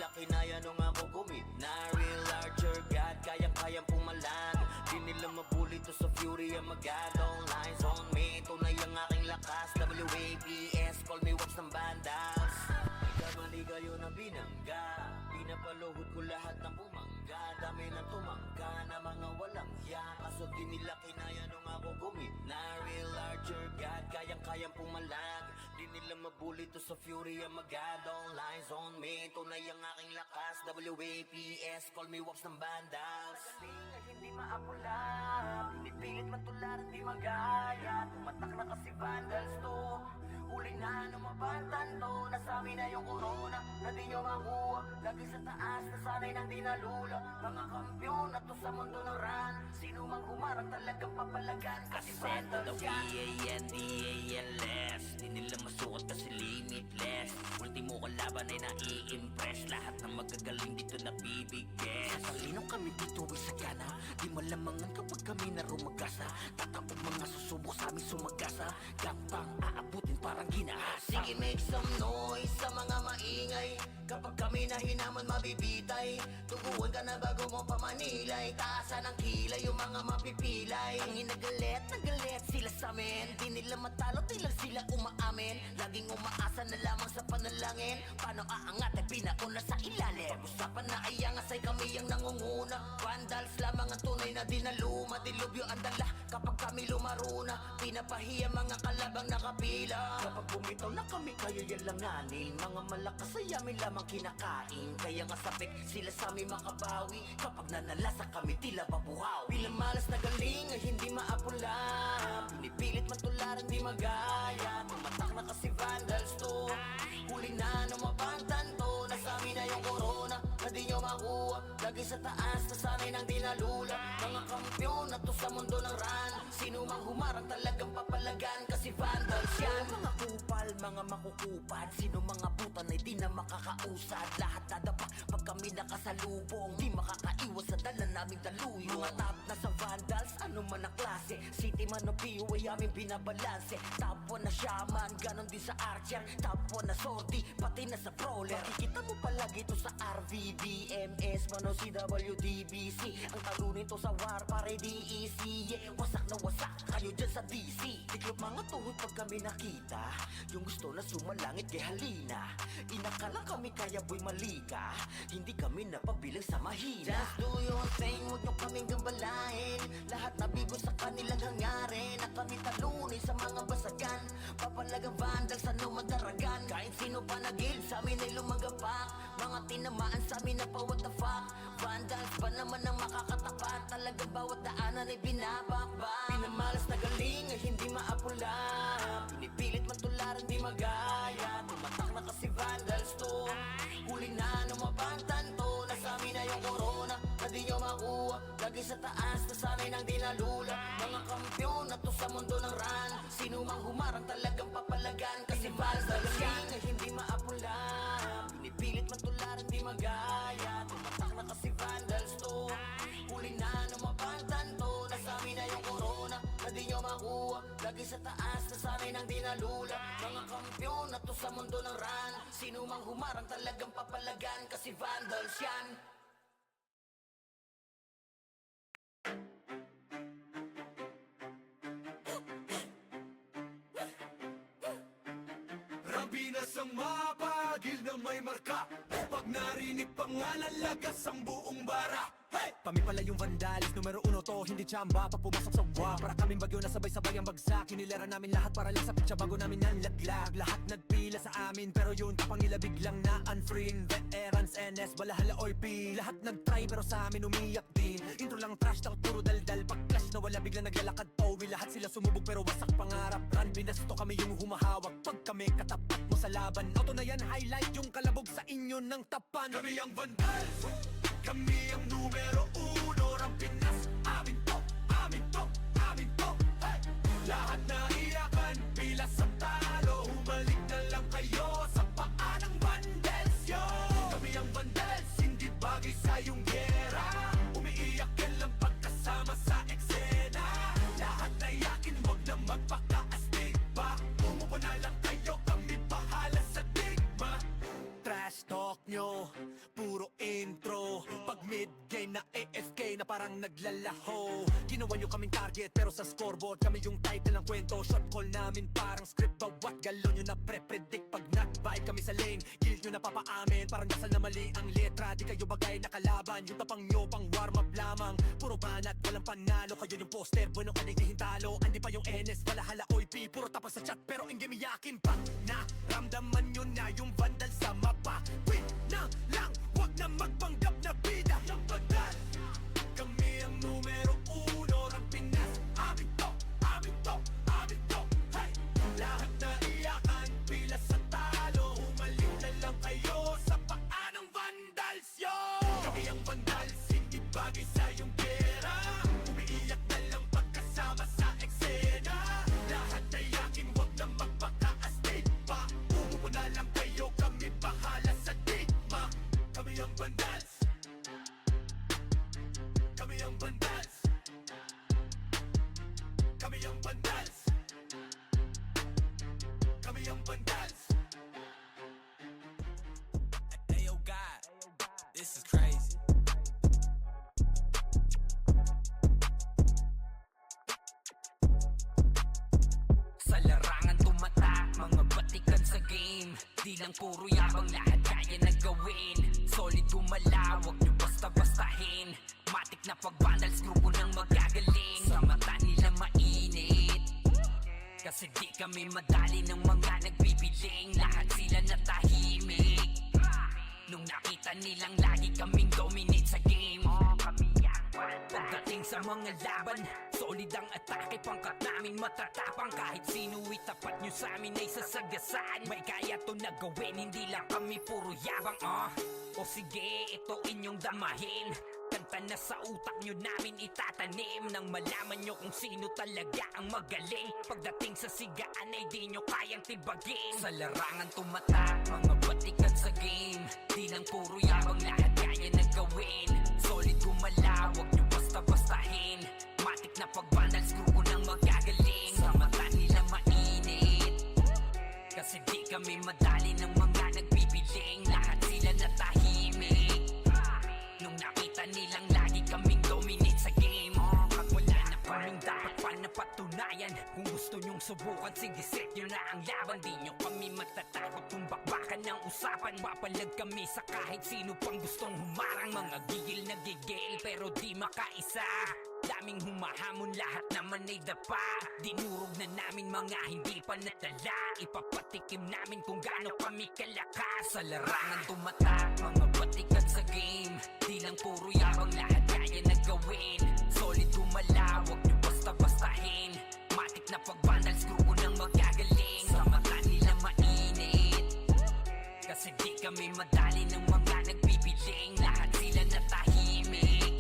nila kinaya nung ako gumit na real larger God, kayang-kayang pumalag. Di nila mabuli to sa fury ang magad. All lines on me, tunay ang aking lakas. WAPS, call me Wops ng Vandals. Mali kayo na binangga, pinapaluhod ko lahat ng bumangga. Dami na tumangga na mga walang hiya, kaso di nila kinaya nung ako gumit na real larger God, kayang-kayang pumalag. Di nila mabuli to sa fury ang magad. All lines on me, tunay ang aking lakas. WAPS, call me Wops ng Vandals. Galing ay hindi maapula, pinipilit matularan di magaya. Tumatak na kasi Vandals to, huli na numabantan to. Nasa amin na yung corona na di nyo makuha, lagi sa taas na sanay nang di nalula. Mga kampyon na to sa mundo ng run, sino mang humarang talagang papalagan. Kasi Vandals yan. V-A-N-D-A-L-S, di nila masukat kasi limitless. Ultimo kalaban ay nai-impress, lahat ng magagaling dito nabibigyan. Sa talinong kami dito ay sagana, di malamangan kapag kami na rumagasa. Tatapog mga susubok sa aming sumagasa, gampang aabutin parang ginahasa. Sige, make some noise sa mga maingay, kapag kami na hinaman mabibitay. Tuguan ka na bago mo pamanilay, taasan ng kilay yung mga mapipilay. Ang nagalit sila sa amin, di nila matalo, di lang sila umaamin. Laging umaasa na lamang sa panalangin, paano aangat ay pinauna sa ilalim. Pag-usapan na ay angas ay kami ang nangunguna. Vandals lamang ang tunay na dinaluma, dilubyo ang dala kapag kami lumaruna. Pinapahiya mga kalabang nakapila, kapag bumitaw na kami kayo yan langanin. Mga malakas ay amin lamang kinakain, kaya nga sabik sila sa amin makabawi. Kapag nanalasa kami tila babuhaw, bilang malas na galing ay hindi maapula, pinipilit matularan di magaya. Tumatak na kasi Vandals to, huli na numabantan to. Nasa amin na yung corona na di nyo makuha, lagi sa taas na sanay nang di nalula. Mga kampyon na to sa mundo ng run, sino mang humarang talagang papalagan. Kasi Vandals yan. Mga kupal, mga makukupad, sino mga butan ay di na makakausad. Lahat dadapa pag kami nakasalubong, di makakaiwas sa dala naming daluyo. Mga top na sa Vandals, ano man ang klase, city man o PO ay aming binabalanse. Top 1 na shaman, ganon din sa archer. Top 1 na sortie, pati na sa brawler. Makikita mo palagi to sa RVDMS, man o CWDBC. Ang talunin to sa war, pare DEC. Yeah, wasak na wasak kayo dyan sa DC. Tiglop mga tuhod pag kami nakita, yung gusto na sumalangit kay halina. Inakalang kami kaya boy malika, hindi kami napabilang sa mahina. Just do your thing, huwag nyo kaming gambalain. Lahat nabigo sa kanilang hangarin, na kami talunin sa mga basagan. Papalagang Vandals ano madaragan, kahit sino pa nagil sa amin ay lumagapak. Mga tinamaan sa amin na pa what the fuck. Vandals pa naman ang makakatapat, talagang bawat daanan ay binabakbak. Pinamalas na galing ay hindi maapula, pinipilit matularan di magaya. Tumatak na kasi Vandals to, huli na numabantan to. Nasa amin na yung corona na di nyo makuha, lagi sa taas na sanay nang di nalula. Mga kampyon na to sa mundo ng run, sino mang humarang talagang papalagan. Kasi Vandals yan ay hindi maapula, pinipilit matularan di magaya. Tumatak na kasi Vandals to, huli na numabantan to. Nasa amin na yung corona na di nyo makuha, lagi sa taas na sanay nang di nalula. Mga kampyon na to sa mundo ng run, sino mang humarang talagang papalagan. Kasi Vandals yan. Rambinas ang mapagil na may marka, pag narinig pangalan lagas ang buong bara. Hey! Kami pala yung Vandals, numero 1 to, hindi tsamba. Pag pumasok sa wa, para kaming bagyo na sabay-sabay ang bagsak. Hinilera namin lahat para lang sa pitsa bago namin nanlaglag. Lahat nagpila sa amin, pero yun kapangila biglang na unfriend. Veterans, NS, balahala or P, lahat nagtry pero sa amin umiyak din. Intro lang trash talk, puro daldal. Pag clash na wala biglang naglalakad Towi, lahat sila sumubog pero wasak pangarap. Run, binasto kami yung humahawak, pag kami katapat mo sa laban. Auto na yan, highlight yung kalabog sa inyo ng tapan. Kami ang Vandals, kami ang numero 1. Rambinas, amin to, amin to, amin to. Hey! Lahat na iyakan, pilas ang talo. Humalik na lang kayo sa paa ng Vandals yo. Kami ang Vandals, hindi bagay sa iyong gera. Umiiyak ka lang pagkasama sa eksena. Lahat na yakin, huwag na magpakaastig pa. Umupo na lang kayo, kami bahala sa digma. Trash talk nyo, parang naglalaho. Ginawa nyo kaming target pero sa scoreboard kami yung title ng kwento. Shot call namin parang script, bawat galon nyo na pre-predict. Pag nag-vibe kami sa lane, kill nyo na papaamin. Parang dasal na mali ang letra, di kayo bagay na kalaban. Yung tapang nyo pang warm up lamang, puro banat, walang panalo. Kayo yung poster, bueno ka di hintalo. Andi pa yung NS, balahala, OIP, puro tapas sa chat pero ang game iyakin pa. Naramdaman nyo na yung vandal sa mapa. Win na lang, wag na magpanggap na bida. Yung bandal, kami ang numero uno ng Pinas. Amin to, amin to, amin to. Hey! Lahat na iyakan, pila sa talo. Humaling na lang kayo sa paa ng vandals yo. Kami ang vandals, hindi bagay sa iyong pera. Umiiyak na lang pagkasama sa eksena. Lahat na iyakin, wag na magpaka-astig pa. Umupo na lang kayo, kami bahala sa digma. Kami ang vandals. Kami ang vandals. Kami ang vandals. Kami ang vandals. Hey yo God, this is crazy. Sa larangan tumatak, mga batikan sa game. Di lang puro yabang, lahat kaya na gawin. Solid gumalaw, wag nyo basta-bastahin. Matik na pag-vandals, grupo ng magagaling. Sa mata nila mainit, kasi di kami madali ng mga nagbibiling. Lahat sila natahimik nung nakita nilang lagi kaming dominate sa game. Pagdating sa mga laban, solid ang atake. Pangkat namin matatapang, kahit sino itapat nyo sa amin ay sasagasaan. May kaya to na gawin, hindi lang kami puro yabang. O sige, ito inyong damahin. Kanta na sa utak nyo namin itatanim, nang malaman nyo kung sino talaga ang magaling. Pagdating sa sigaan ay di nyo kayang tibagin. Sa larangan tumatak, mga batikan sa game. Di lang puro yabang, lahat kaya na gawin. Solid gumalaw, wag nyo basta-bastahin. Matik na pag-vandals, grupo ng magagaling. Sa mata nila mainit, kasi di kami madali ng mga nagbibiling. Lahat sila natahimik nung nakita nilang lagi kaming dominate sa game. Wala na kaming dapat pa napatunayan. Kung gusto nyong subukan, sige set nyo na ang laban. Di nyo kami matatakot kung bakbakan ng usapan. Papalag kami sa kahit sino pang gustong humarang. Mga gigil na gigil pero di makaisa. Daming humahamon, lahat naman ay dapa. Dinurog na namin mga hindi pa natala. Ipapatikim namin kung gaano kami kalakas. Sa larangan tumatak, mga batikan sa game. Di lang puro yabang, lahat kaya na gawin. Solid gumalaw, wag nyo basta-bastahin. Matik na pag-vandals, grupo ng magagaling. Sa mata nila mainit, kasi di kami madali ng mga nagbibiling. Lahat sila natahimik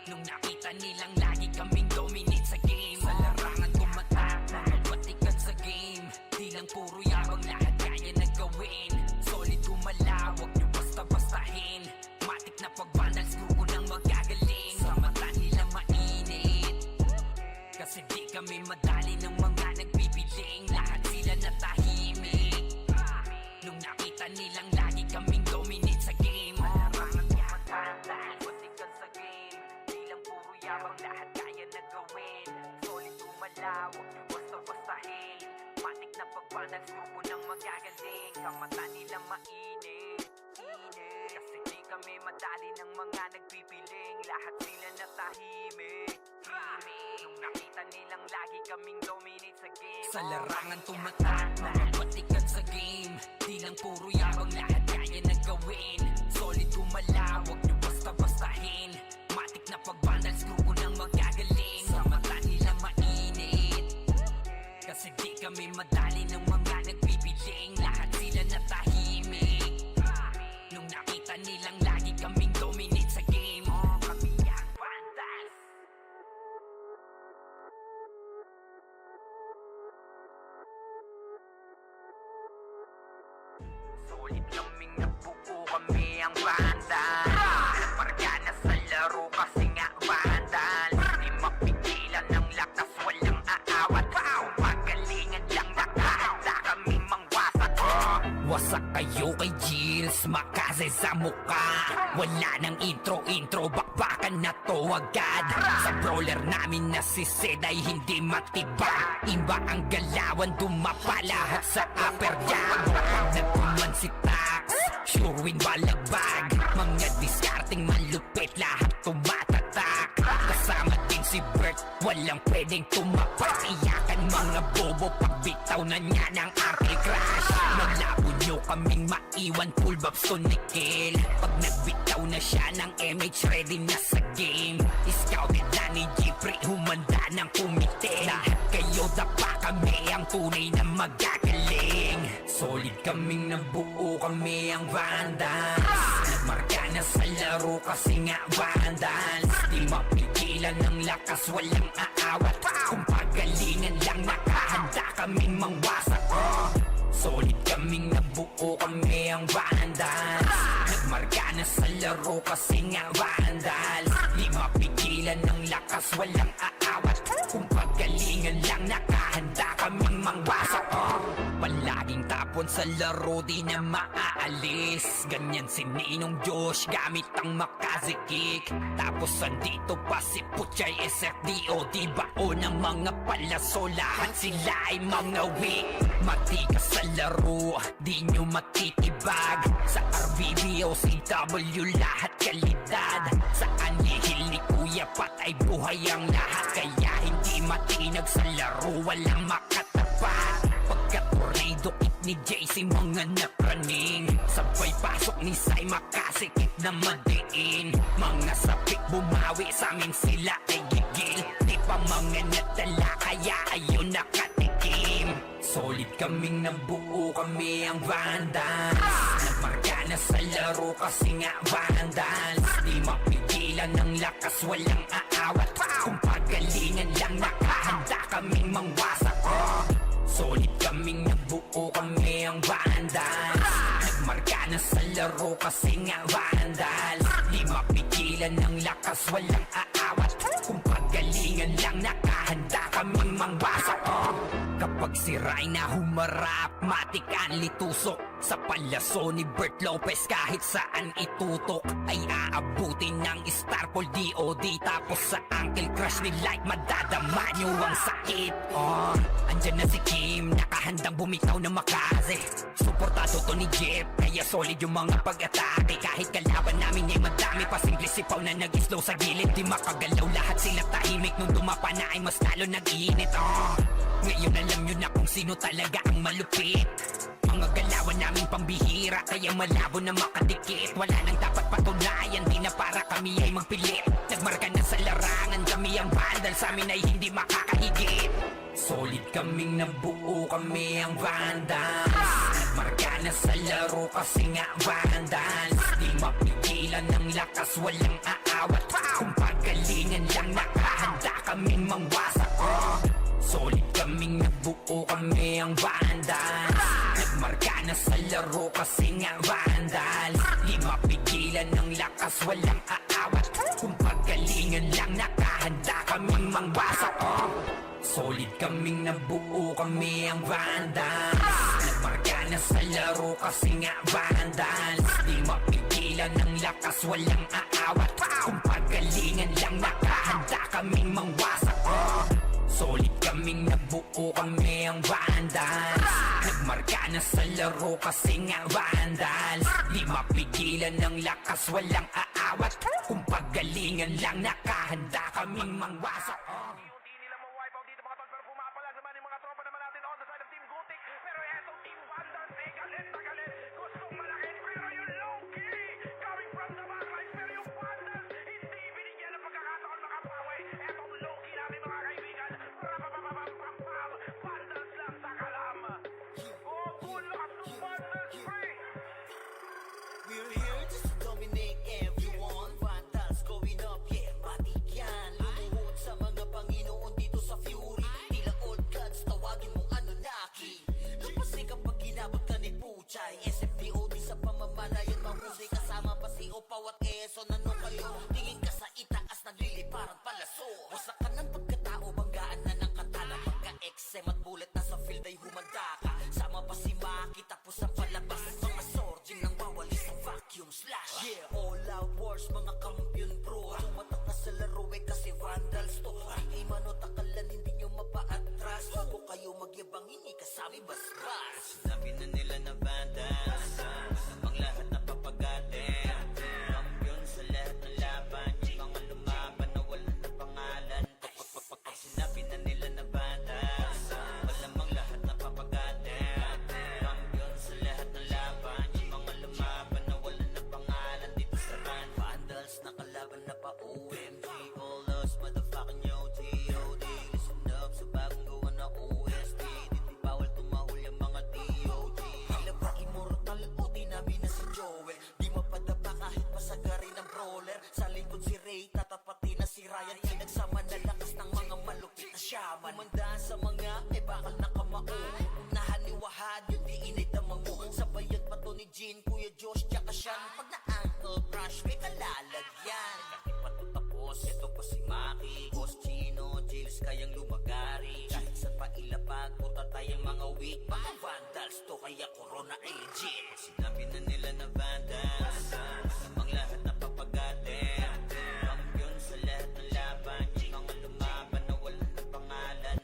nung nakita nilang lagi kaming dominate sa game. Sa larangan tumatak, mga batikan sa game. Di lang puro yabang, lahat kaya na gawin. Solid gumalaw, wag nyo basta-bastahin. Matik na pag-vandals, grupo ng magagaling. Sa mata nila mainit, kasi di kami madali ng mga nagbibiling. Lahat sila natahimik nung nakita nilang lagi kaming dominate sa game. Larangan tumatak, batikan sa game. Di lang puro yabang, lahat kaya na gawin. Solid gumalaw, wag nyo basta-bastahin. Matik na pag-vandals, grupo ng magagaling. Sa mata nila mainit, kasi di kami madali ng mga nagbibiling. Lahat sila natahimik nung nakita nilang lagi kaming dominate sa game. Sa larangan tumatak, mga batikan sa game. Di lang puro yabang, lahat kaya na gawin. Solid gumalaw, wag nyo basta-bastahin. Matik na pag-vandals, grupo ng magagaling. Sa mata nila mainit, kasi di kami madali ng mga nagbibiling. Lahat sila natahimik nung nakita nilang lagi kaming dominate sa game. Kami ang vandals. Solid kaming nabuo, kami ang vandals. Pargana sa laro kasi nga vandals. Di mapigilan ng lakas, walang aawat. Pagalingan lang nakahanda kaming mangwasak. Wasak kayo kay Gilles, makas kamikaze sa muka. Wala nang intro, bakbakan na to agad. Sa brawler namin na si Sid ay hindi matibag. Iba ang galawan, dumapa lahat sa upper jab. Pag nagkuman si Tax, sure win balagbag. Mga diskarting malupit, lahat tumatatak. Kasama din si Bert, walang pwedeng tumapak. Iyakan mga bobo, pagbitaw na niya ng Arctic Crash. Malabo nyo kaming maiwan, full babs to Nickel. Pag nagbitaw na siya ng MH, ready na sa game. Scouted na ni Jeffrey, humanda ng kumite. Lahat kayo dapa, kami ang tunay na magagaling. Solid kaming nabuo, kami ang Vandals. Nagmarka na sa laro kasi nga Vandals. Di mapigilan ng lakas, walang aawat. Kung pagalingan lang, nakahanda kaming mangwasak. Solid kaming nabuo, kami ang Vandals. Nagmarka na sa laro kasi nga Vandals. Di mapigilan ng lakas, walang aawat. Kung pagalingan lang, nakahanda kaming mangwasak. Palaging tapon sa laro, di na maaalis. Ganyan si Ninong Josh, gamit ang Makazi kick. Tapos andito pa si Puchay SFDO, di bao ng mga palaso. Lahat sila ay mga weak. Matikas sa laro, di nyo matitibag. Sa RBB o CW, lahat kalidad. Sa anihil ni Kuya Pat ay buhay ang lahat. Kaya hindi matinag sa laro, walang makatapat. Pagka-tornado kick ni JC, mga napraning. Sabay pasok ni Sai, makasikip na madiin. Mga sapik bumawi, sa amin sila ay gigil. Di pa mga natala, kaya ayun nakatikim. Solid kaming nabuo, kami ang Vandals. Nagmarka na sa laro kasi nga Vandals. Di mapigilan ng lakas, walang aawat. Kung pagalingan lang, nakahanda kaming mangwasak. Solid kaming nabuo, kami ang Vandals. Nagmarka na sa laro kasi nga Vandals. Di mapigilan ng lakas, walang aawat. Kung pagalingan lang, nakahanda kaming mangwasak. Kapag siray na humarap, matik ang litusok. Sa palaso ni Bert Lopez, kahit saan itutok ay aabutin ng Starpol DOD. Tapos sa Uncle Crush ni Light, madadama nyo ang sakit. Andyan na si Kim, nakahandang bumitaw ng Makaze. Suportado to ni Jeff, kaya solid yung mga pag-atake. Kahit kalaban namin ay madami pa, simple sipaw na nag-slow sa gilid. Di makagalaw, lahat sila tahimik. Nung dumapa na ay mas lalo nag-iinit. Ngayon alam nyo na kung sino talaga ang malupit. Mga galawan namin pambihira, kaya malabo na makadikit. Wala nang dapat patunayan, di na para kami ay magpilit. Nagmarka na sa larangan, kami ang Vandals, sa amin ay hindi makakahigit. Solid kaming nabuo, kami ang Vandals. Nagmarka na sa laro kasi nga Vandals. Di mapigilan ng lakas, walang aawat. Kung pagalingan lang, nakahanda kaming mangwasak. Solid kaming nabuo, kami ang Vandals. Nagmarka na sa laro kasi nga Vandals. Di mapigilan ng lakas, walang aawat. Kung pagalingan lang, nakahanda kaming mangwasak. Solid kaming nabuo, kami ang Vandals. Nagmarka na sa laro kasi nga Vandals. Di mapigilan ng lakas, walang aawat. Kung pagalingan lang, nakahanda kaming mangwasak. Solid kaming nabuo, kami ang Vandals. Nagmarka na sa laro kasi nga Vandals. Di mapigilan ng lakas, walang aawat. Kung pagalingan lang, nakahanda kaming mangwasak. Hindi nila ma-wipe out dito mga tol, pero pumapalag naman yung mga tropa naman natin on the side of Team Gutik. Pero etong Team Vandals ay galit na galit. Gustong malaki, pero yung low-key coming from the backlines. Pero yung Vandals hindi binigyan ng pagkakataon makapawi. Etong low-key namin mga kaibigan. Rapapapapapapam, Vandals lang sa kalam. Oh, tulak ng Vandals free. We're here just to dominate everyone. Vandals going up, yeah, matik yan. Lumuhod sa mga Panginoon dito sa Fury. Tila all Kumanda sa mga may bakal na kamao. Unahan ni Wahad, yun di initama mo. Sabayan pa to ni Jean, Kuya Josh, tsaka Sean. Pag na-ankle crush, may kalalagyan. Kahit pa to tapos, ito pa si Maki, Boss Chino, Jails kayang lumagari. Kahit saan pa ilapag, puta tayong mga weak. Mga vandals to, kaya corona ay legit. Sinabi na nila na vandals, namang lahat na papagatin. Kampiyon sa lahat ng laban, yung mga lumaban na wala ng pangalan.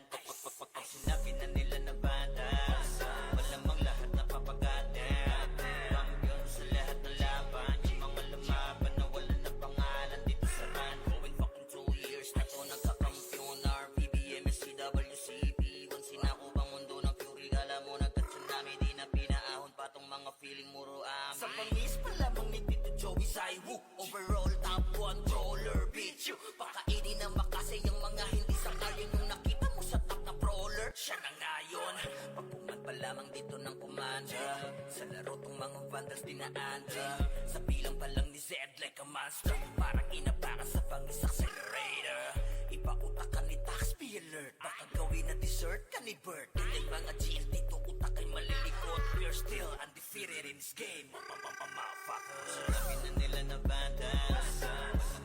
Pag sinabi na nila na vandals, malamang lahat na papagatin. Kampiyon sa lahat ng laban, yung mga lumaban na wala ng pangalan. Dito sa run, going fucking 2 years na to nagkakampiyon. RPBM, SCWCP, once sinakubang mundo ng fury. Kala mo nagka-tsunami, di na pinaahon pa tong mga feeling muro amin. Sa pangis pa lamang ni Tito Joey Saiwu, overall top controller, bitch you. Pakainin ng makasay yung mga hindi sangayon. Yung nakita mo sa top na brawler, siya na ngayon. Pagpuman pa lamang dito ng komanda, sa laro tong mga vandals dinaanda. Sa bilang pa lang ni Zed like a monster, parang inapakan sa pangis accelerator. Ipakutak ka ni Tax, be alert. Baka gawin na dessert ka ni Bert. Ilan mga GL dito utak ay malilikot. We're still undefeated in this game, motherfuckers. Sinabi na nila na vandals,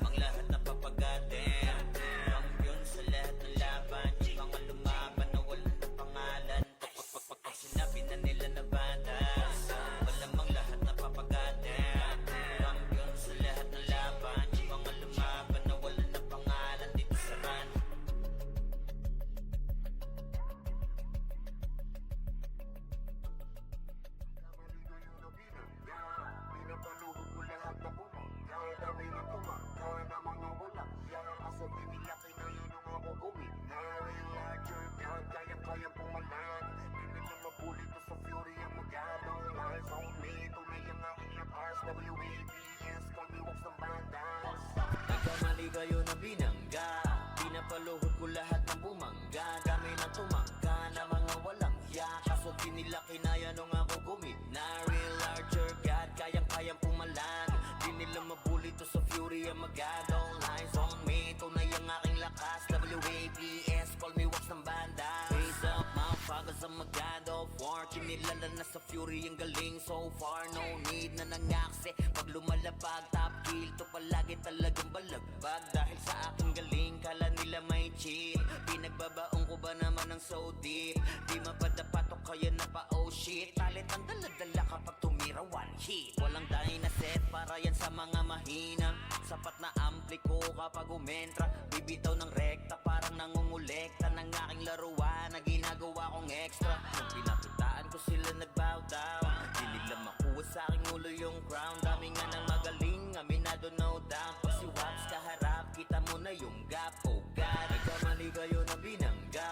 namang lahat na papagatin. Kampiyon sa lahat ng laban, yung mga lumaban na wala ng pangalan. Pag sinabi na nila na vandals, malamang lahat na papagatin. Kampiyon sa lahat ng laban, yung mga lumaban na wala ng pangalan. Dito sa run, Pinapaluhod ko lahat na bumangga. Dami na tumangga na mga walang yan. Kaso binilaki na yun ang ako gumit na. Real larger God, kayang-kayang pumalag. Di nila mabuli to sa fury ang magadong. Lies on me, tunay ang aking lakas. WABS, call me walks ng bandas. nagkamali kayo na binangga. Pinapaluhod ko lahat ng bumangga. Dami na tumangga na mga walang hiya. Kaso di nila kinaya nung ako gumit na. Real larger God, kayang-kayang pumalag. Di nila mabuli to sa fury ang magadong. Lies on me, tunay ang aking lakas. WABS, call me wax ng banda. Raise up, motherfuckers ang magado. War, kinilala na sa fury ang galing. So far, no need na nangakse. Pag lumalabag, top kill to palagi talagang balagbag. Dahil sa aking galing, kala nila may cheat. Pinagbabaong ko ba naman ng so deep? Di mapadapat o kaya na pa oh shit. Talit ang daladala kapag tumira one hit. Walang dahil na set para yan sa mga mahina. Sapat na ampli ko kapag umentra. Bibitaw ng rekta parang nangungulekta ng aking laruan na ginagawa kong extra. Nung pinakitaan ko sila nagbow down, di nila makuha sa aking ulo yung crown. Dami nga ng magaling, aminado no doubt. Pag si Waps kaharap, kita mo na yung gap. Oh God, nagkamali kayo na binangga.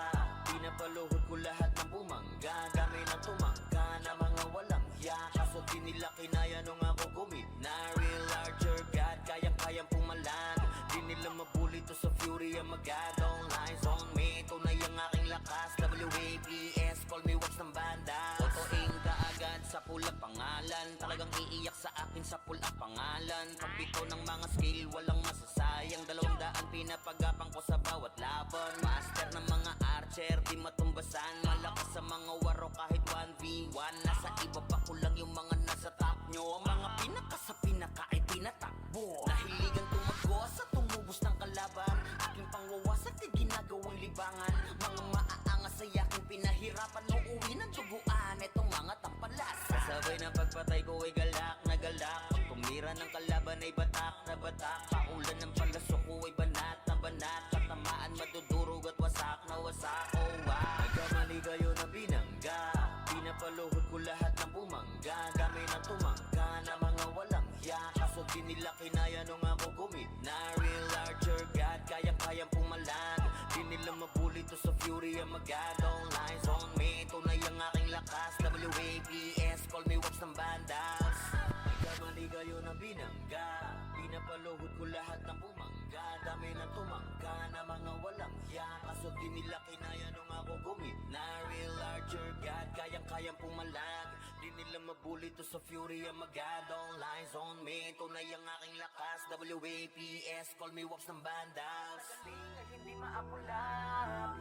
Pinapaluhod ko lahat ng bumangga. Dami na tumangga na mga walang hiya. Kaso di nila kinaya nung ako gumit na. Real larger God, kayang-kayang pumalag. Di nila mabuli to sa fury ang magadong. Lies on me, tunay ang aking lakas. WABS, call me wax ng banda. Otoing kaagad sa pula pangalan. Talagang iiyak sa akin sa pula pangalan. Pagbitaw ng mga skill, walang masasayang. 200 pinapagapang ko sa bawat laban. Master ng mga archer, di matumbasan. Malakas sa mga waro kahit 1v1. Nasa iba pa ko lang yung mga nasa top nyo. Mga pinaka sa pinaka ay tinatakbo. Nahiligan tumagos at tumubos ng kalaban. Aking pangwawasak ay ginagawang libangan. Mga maaangas ay aking pinahirapan. Uuwi ng duguan itong mga tampalas. Kasabay ng pagpatay ko ay galak na galak. Pag tumira ng kalaban ay batak na batak. Paulan ng palasok ko ay banat na banat. Katamaan madudurog at wasak na wasak. Oh wow, nagkamali kayo na binangga. Pinapaluhod ko lahat ng bumangga. Dami na tumangga na mga walang hiya. Kaso di nila kinaya nung ako gumit na. Real larger God, kayang-kayang pumalag. Di nila mabuli to sa fury ang magadong. Lies on me, tunay ang aking lakas. WABS, call me wax ng bandas. Nagkamali kayo na binangga. Pinapaluhod ko lahat ng bumangga. Dami na tumangga na mga walang hiya. Kaso di nila kinaya nung ako gumit na. Real larger God, kayang-kayang pumalag. Di nila mabuli to sa fury ang magadong. Lies on me, tunay ang aking lakas. WAPS, call me wax ng bandas. Galing ay hindi maapula.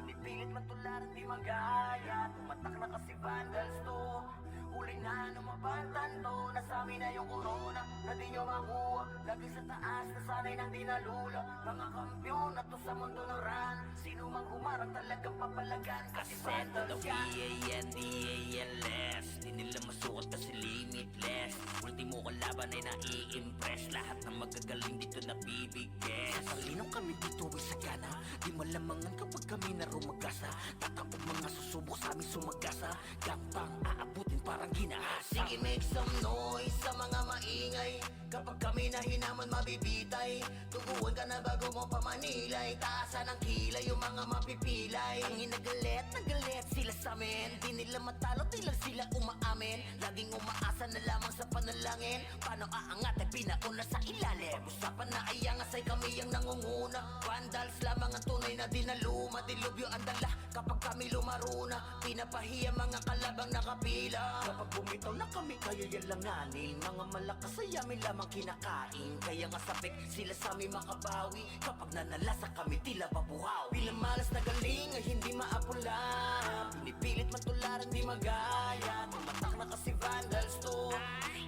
Pinipilit magaya. Tumatak na kasi vandals to. Huli na mabantan to. Nasamin na yung corona na di nyo makuha. Lagi sa taas na sanay nang dinalula. Mga kampyon na to sa mundo ng run. Sino mang humarang talagang papalagan. Kasi vandals yan. V-A-N-D-A-L-S. Di nila masukat kasi limitless. Ultimo kalaban ay nai-impress. Lahat ng magagaling dito nabibigyan. Sa talinong kami dito ay sagana. Di malamangan kapag kami na rumagasa. Tatapog mga susubok sa aming sumagasa. Gampang aabutin parang ginahasa. Sige, make some noise sa mga maingay. Kapag kami na hinaman mabibitay. Tuguan ka na bago mo pamanilay. Taasan ng kilay yung mga mapipilay. Ang nagalit sila sa amin. Di nila matalo, di lang sila umaamin. Laging umaasa na lamang sa panalangin. Paano aangat ay pinauna sa ilalim. Pag-usapan na ay angas ay kami ang nangunguna. Vandals lamang ang tunay na dinaluma. Dilubyo ang dala kapag kami lumaruna. Pinapahiya mga kalabang nakapila. Kapag bumitaw na kami kaya yalanganin. Mga malakas ay amin lamang kinakain. Kaya nga sabik sila sa amin makabawi. Kapag nanalasa kami tila babuhaw. Bilang malas na galing ay hindi maapula. Pinipilit matularan di magaya. Tumatak na kasi vandals to.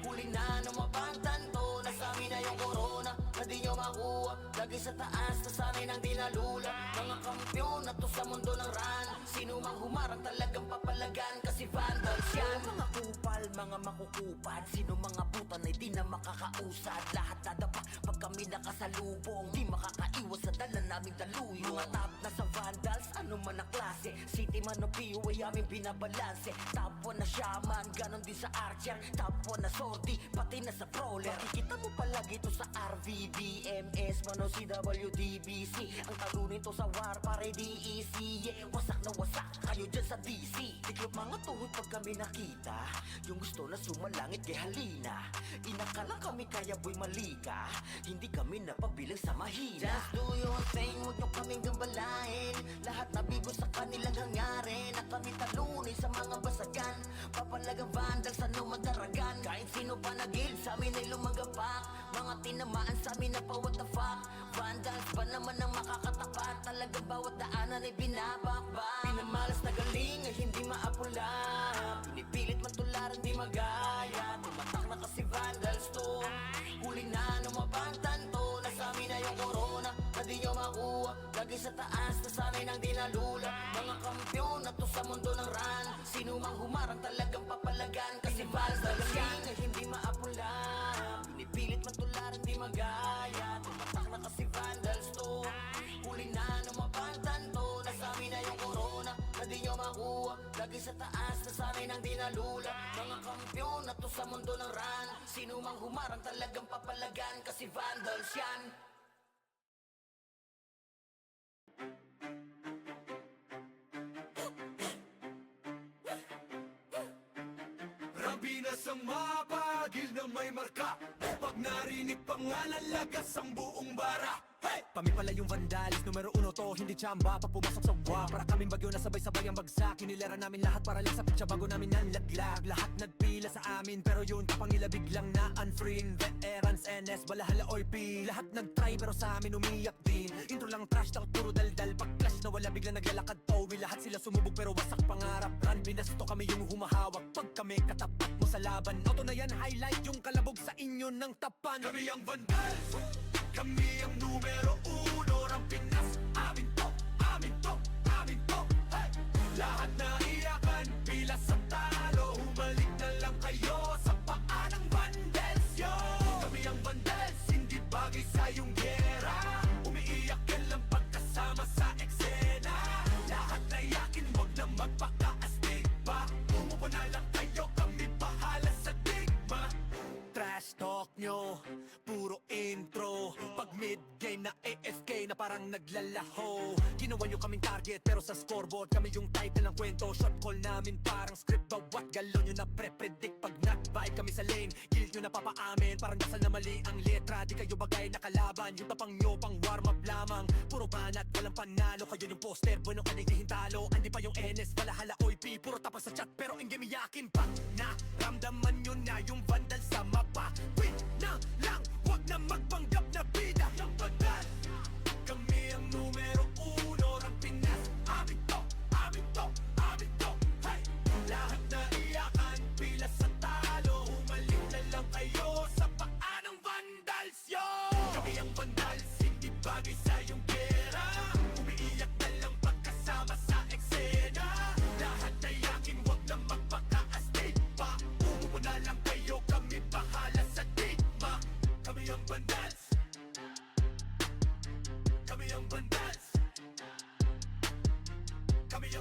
Huli na mabantan to. Nasamin na yung corona na di nyo makuha. Lagi sa taas na sanay nang dinalula. Mga kampyon na to sa mundo ng run. Sino mang humarang talagang papalagan. Kasi vandals yan. Mga kupal, mga makukupad. Sino mga butan ay di na makakausad. Lahat dadapa pag kami nakasalubong. Di makakaiwas sa dala naming daluyo. Mga top na sa vandals, ano man ang klase. City man o PO ay aming binabalanse. Top 1 na shaman, ganon din sa archer. Top 1 na sortie, pati na sa brawler. Makikita mo palagi to sa RVDMS, man o CWDBC. Ang talunin to sa war, pare DEC. Yeah, wasak na wasak, kayo dyan sa DC. Tiklop mga tuhod pag kami nakita. Yung gusto na sumalangit kay halina. Inakalang kami kaya boy malika. Hindi kami napabilang sa mahina. Just do your thing, huwag nyo kaming gambalain. Lahat nabigo sa kanilang hangarin. Na kami talunin sa mga basagan. Papalagang vandals, ano madaragan. Kahit sino pa nagil, sa amin ay lumagapak. Mga tinamaan sa amin na pa what the fuck. Vandals pa naman ang makakatapat. Talagang bawat daanan ay binabakbak. Pinamalas na galing ay hindi maapula. Pinipilit matularan di magaya. Tumatak na kasi vandals to. Huli na mabantan to. Nasamin na yung corona na di nyo makuha. Lagi sa taas na sanay nang dinalula. Mga kampyon na to sa mundo ng run. Sino mang humarang talagang papalagan. Kasi vandals yan ay hindi maapula. Pinipilit matularan di magaya. Tumatak na kasi vandals to. Huli na mabantan to. Nasamin na yung corona na di nyo makuha. Lagi sa taas na sanay nang dinalula. Mga kampyon na to sa mundo ng run. Sino mang humarang talagang papalagan. Kasi vandals yan. Rabinas ang mapagil na may marka. Pag narinig pangalan, lagas ang buong bara. Hey! Kami pala yung vandalis, numero 1 to, hindi tsamba. Pag pumasok sa wa, para kaming bagyo na sabay-sabay ang bagsak. Hinilera namin lahat para lang sa pitsa bago namin nanlaglag. Lahat nagpila sa amin, pero yun kapangila biglang na unfreeing. Veterans, NS, balahala or P. Lahat nagtry pero sa amin umiyak din. Intro lang trash talk, puro daldal. Pag clash na wala biglang naglalakad Towi. Lahat sila sumubok pero wasak pangarap. Run, binasto kami yung humahawak. Pag kami katapat mo sa laban, auto na yan, highlight yung kalabog sa inyo ng tapan. Kami ang vandals, kami ang numero 1. Ang Pinas, amin to, amin to, amin to. Hey! Lahat na iyakan, pila sa talo. Humalik na lang kayo sa paa ng vandals, yo. Kami ang vandals, hindi bagay sa iyong gera. Umiiyak ka lang pagkasama sa eksena. Lahat na iyakin, wag na magpaka-astig pa. Umupo na lang kayo, kami bahala sa digma. Trash talk nyo, puro intro. Pag mid-game na AFK na parang naglalaho. Ginawa nyo kaming target pero sa scoreboard kami yung title ng kwento. Shot call namin parang script, bawat galon nyo na pre-predict. Pag nag-vibe kami sa lane, kill nyo na papaamin. Parang dasal na mali ang letra, di kayo bagay na kalaban. Yung tapang nyo pang warm up lamang. Puro banat, walang panalo. Kayo yung poster, bueno kanigdihin talo. Andi pa yung NS, balahala oy P. Puro tapang sa chat pero in game iyakin pa. Naramdaman nyo na yung vandal sa mapa. Wait na lang, wag na magpanggap na bida. Ang vandals, kami ang numero 1. Ang Pinas, amin to, amin to,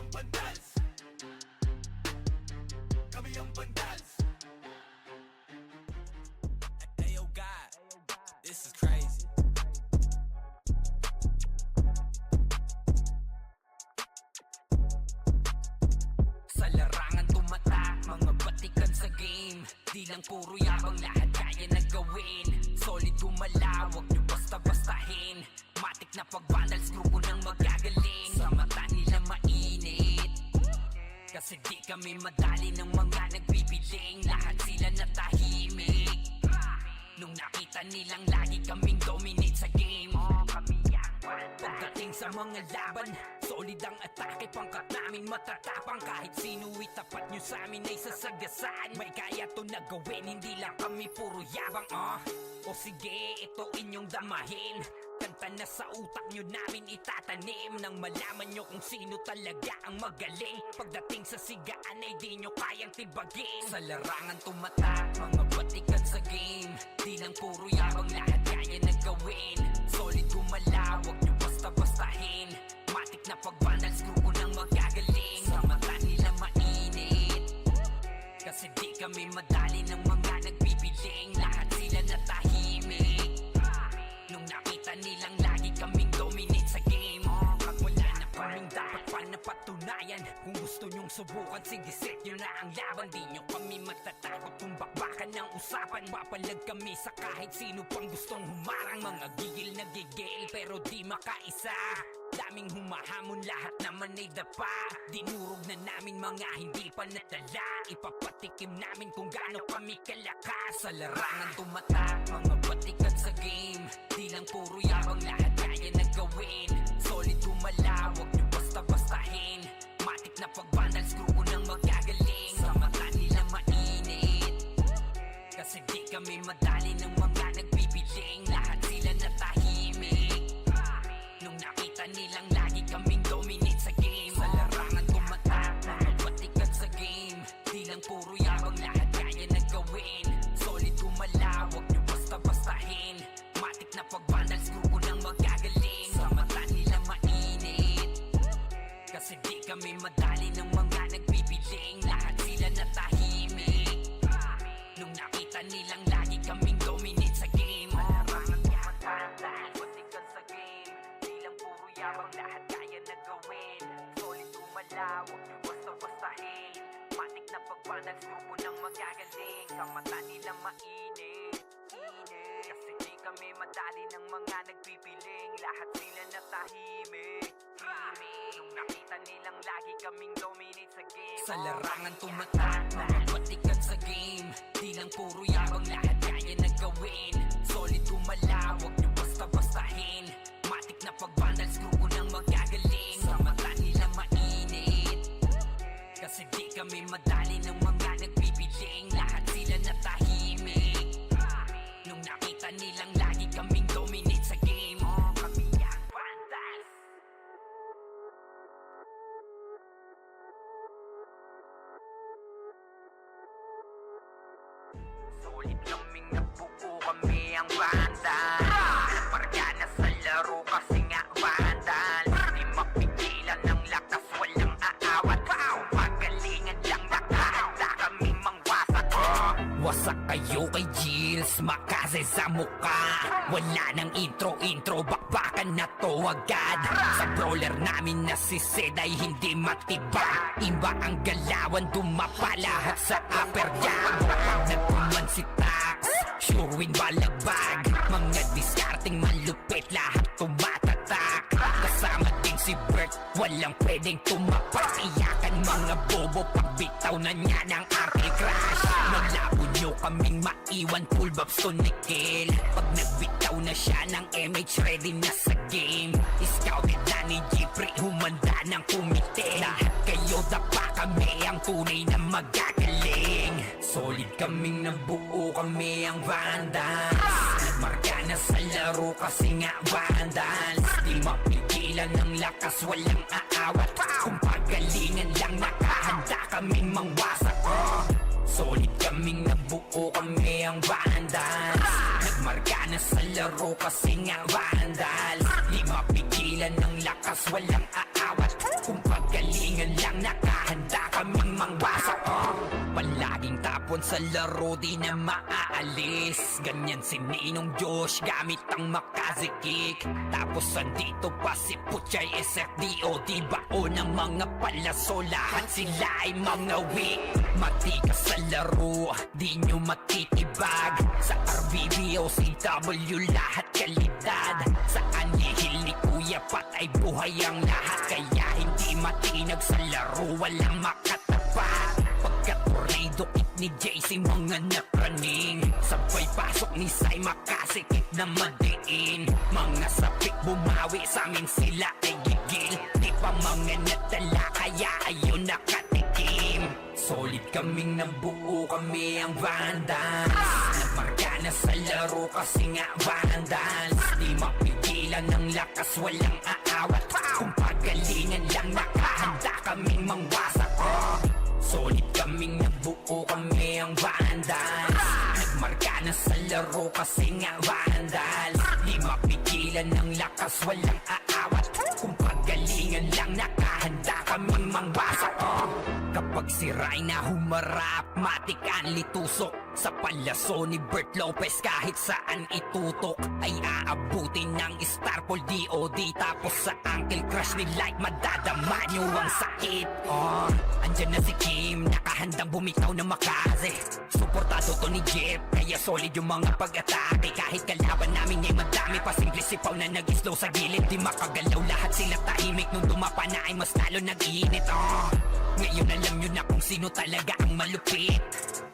ang Vandals. Kami ang Vandals. Hey yo God, this is crazy. Sa larangan tumatak, mga batikan sa game. Di lang puro yabang, lahat kaya na gawin. Solid gumalaw, wag nyo basta-bastahin. Matik na pag-vandals, grupo ng magagaling. Sa mata nila mainit, kasi di kami madali ng mga nagbibiling. Lahat sila natahimik nung nakita nilang lagi kaming dominate sa game. Pagdating sa mga laban, solid ang atake, pangkat namin matatapang. Kahit sino itapat nyo sa amin ay sasagasaan. May kaya to na gawin, hindi lang kami puro yabang. O sige, ito inyong damahin. Kanta na sa utak nyo namin itatanim, nang malaman nyo kung sino talaga ang magaling. Pagdating sa sigaan ay di nyo kayang tibagin. Sa larangan tumatak, mga batikan sa game. Di lang puro yabang, lahat kaya na gawin. Solid gumalaw, wag nyo basta-bastahin. Matik na pag-vandals, grupo ng magagaling. Sa mata nila mainit, kasi di kami madali ng mga nagbibiling. Lahat sila natahimik nung nakita nilang lagi kaming dominate sa game. Wala na kaming dapat pa napatunayan. Kung gusto nyong subukan, sige set nyo na ang laban. Di nyo kami matatakot kung bakbakan ng usapan. Papalag kami sa kahit sino pang gustong humarang. Mga gigil na gigil pero di makaisa. Daming humahamon, lahat naman ay dapa. Dinurog na namin mga hindi pa natala. Ipapatikim namin kung gaano kami kalakas. Sa larangan tumatak, mga batikan sa game. Di lang puro yabang, lahat kaya na gawin. Solid gumalaw, wag nyo basta-bastahin. Matik na pag-vandals, grupo ng magagaling. Sa mata nila mainit, kasi di kami madali ng mga nagbibiling. Lahat sila natahimik nung nakita nilang lagi kaming dominate sa game. Sa larangan tumatak, mga batikan sa game. Di lang puro yabang, lahat kaya na gawin. Solid gumalaw, wag nyo basta-bastahin. Matik na pag-vandals, grupo ng magagaling. Sa mata nila mainit, kasi di kami madali ng mga nagbibiling. Lahat sila natahimik nung nakita nilang lagi kaming dominate sa game. Larangan tumatak, batikan sa game. Di lang puro yabang, lahat kaya na gawin. Solid gumalaw, wag nyo basta-bastahin. Matik na pag-vandals, grupo ng magagaling. Sa mata nila mainit, kasi di kami madali ng mga nagpipiling. Lahat sila natahimik nung nakita nilang lagi kaming dominate sa game. Sa larangan tumatak, mga batikan sa game. Di lang puro yabang, lahat kaya na gawin. Solid gumalaw, wag nyo basta-bastahin. Matik na pag-vandals, grupo ng magagaling. Sa mata nila mainit, kasi di kami madali ng mga nagpipiling. Lahat sila natahimik nung nakita nilang lagi kaming dominate sa game. Kami ang Vandals. Solid kaming nabuo, kami ang Vandals. Parga na sa laro kasi nga Vandals. Di mapigilan ng lakas, walang aawat. Pagalingan lang, nakahanda kaming mangwasak. Wasak kayo kay Gilles, makase sa muka. Wala nang intro, bakbakan na to agad. Sa brawler namin na si Zed ay hindi matibag. Iba ang galawan, dumapa lahat sa upper jab. Nagpuman si Tax, sure win balagbag. Mga discarding malupit, lahat tumatatak. Kasama din si Bert, walang pwedeng tumapak. Iyakan mga bobo, pagbitaw na niya ng anti-crash. Malabo nyo kaming maiwan, full bobs to nickel. Pag nagbitaw na siya ng MH, ready na sa game. Scouted na ni Jeffrey, humanda ng kumite. Lahat kayo dapa, kami ang tunay na magagaling. Solid kaming nabuo, kami ang Vandals. Marka na sa laro kasi nga Vandals. Di mapigilan ng lakas, walang aawat. Kung pagalingan lang, nakahanda kaming mangwasak. Solid kaming nabuo, kami ang Vandals. Nagmarka na sa laro kasi nga Vandals. Di mapigilan ng lakas, walang aawat. Kung pagalingan lang, lang nakahanda kaming mangwasak. Palaging tapon sa laro, di na maaalis. Ganyan si Ninong Josh gamit ang makazikik. Tapos andito pa si Puchay SFDO, di bao ng mga palaso, lahat sila ay mga weak. Matikas sa laro, di nyo matitibag. Sa RBBO, CW, lahat kalidad. Sa anihil ni Kuya Pat ay buhay ang lahat. Kaya hindi matinag sa laro, walang makatapat. Pagka-tornado kit ni JC, mga napraning. Sabay pasok ni Sai, makasikip na madiin. Mga sapik bumawi, sa amin sila ay gigil. Di pa mga natala, kaya ayun nakatikim. Solid kaming nabuo, kami ang Vandals. Nagmarka na sa laro kasi nga Vandals. Di mapigilan ng lakas, walang aawat. Kung pagalingan lang, nakahanda kaming mangwasak. Solid kaming nabuo, kami ang Vandals. Nagmarka na sa laro kasi nga Vandals. Di mapigilan ng lakas, walang aawat. Kung pagalingan lang, nakahanda kaming mangwasak. Kapag si Rai na humarap, matik ang litusok. Sa palaso ni Bert Lopez, kahit saan itutok ay aabutin ng Starpol DOD. Tapos sa Uncle Crush ni Light, madadama nyo ang sakit. Andyan na si Kim, nakahandang bumitaw na makaze. Suportado to ni Jeff, kaya solid yung mga pag-atake. Kahit kalaban namin ay madami pa, simple sipaw na nag-slow sa gilid. Di makagalaw, lahat sila tahimik. Nung dumapa na ay mas lalo nag-iinit. Ngayon alam nyo na kung sino talaga ang malupit.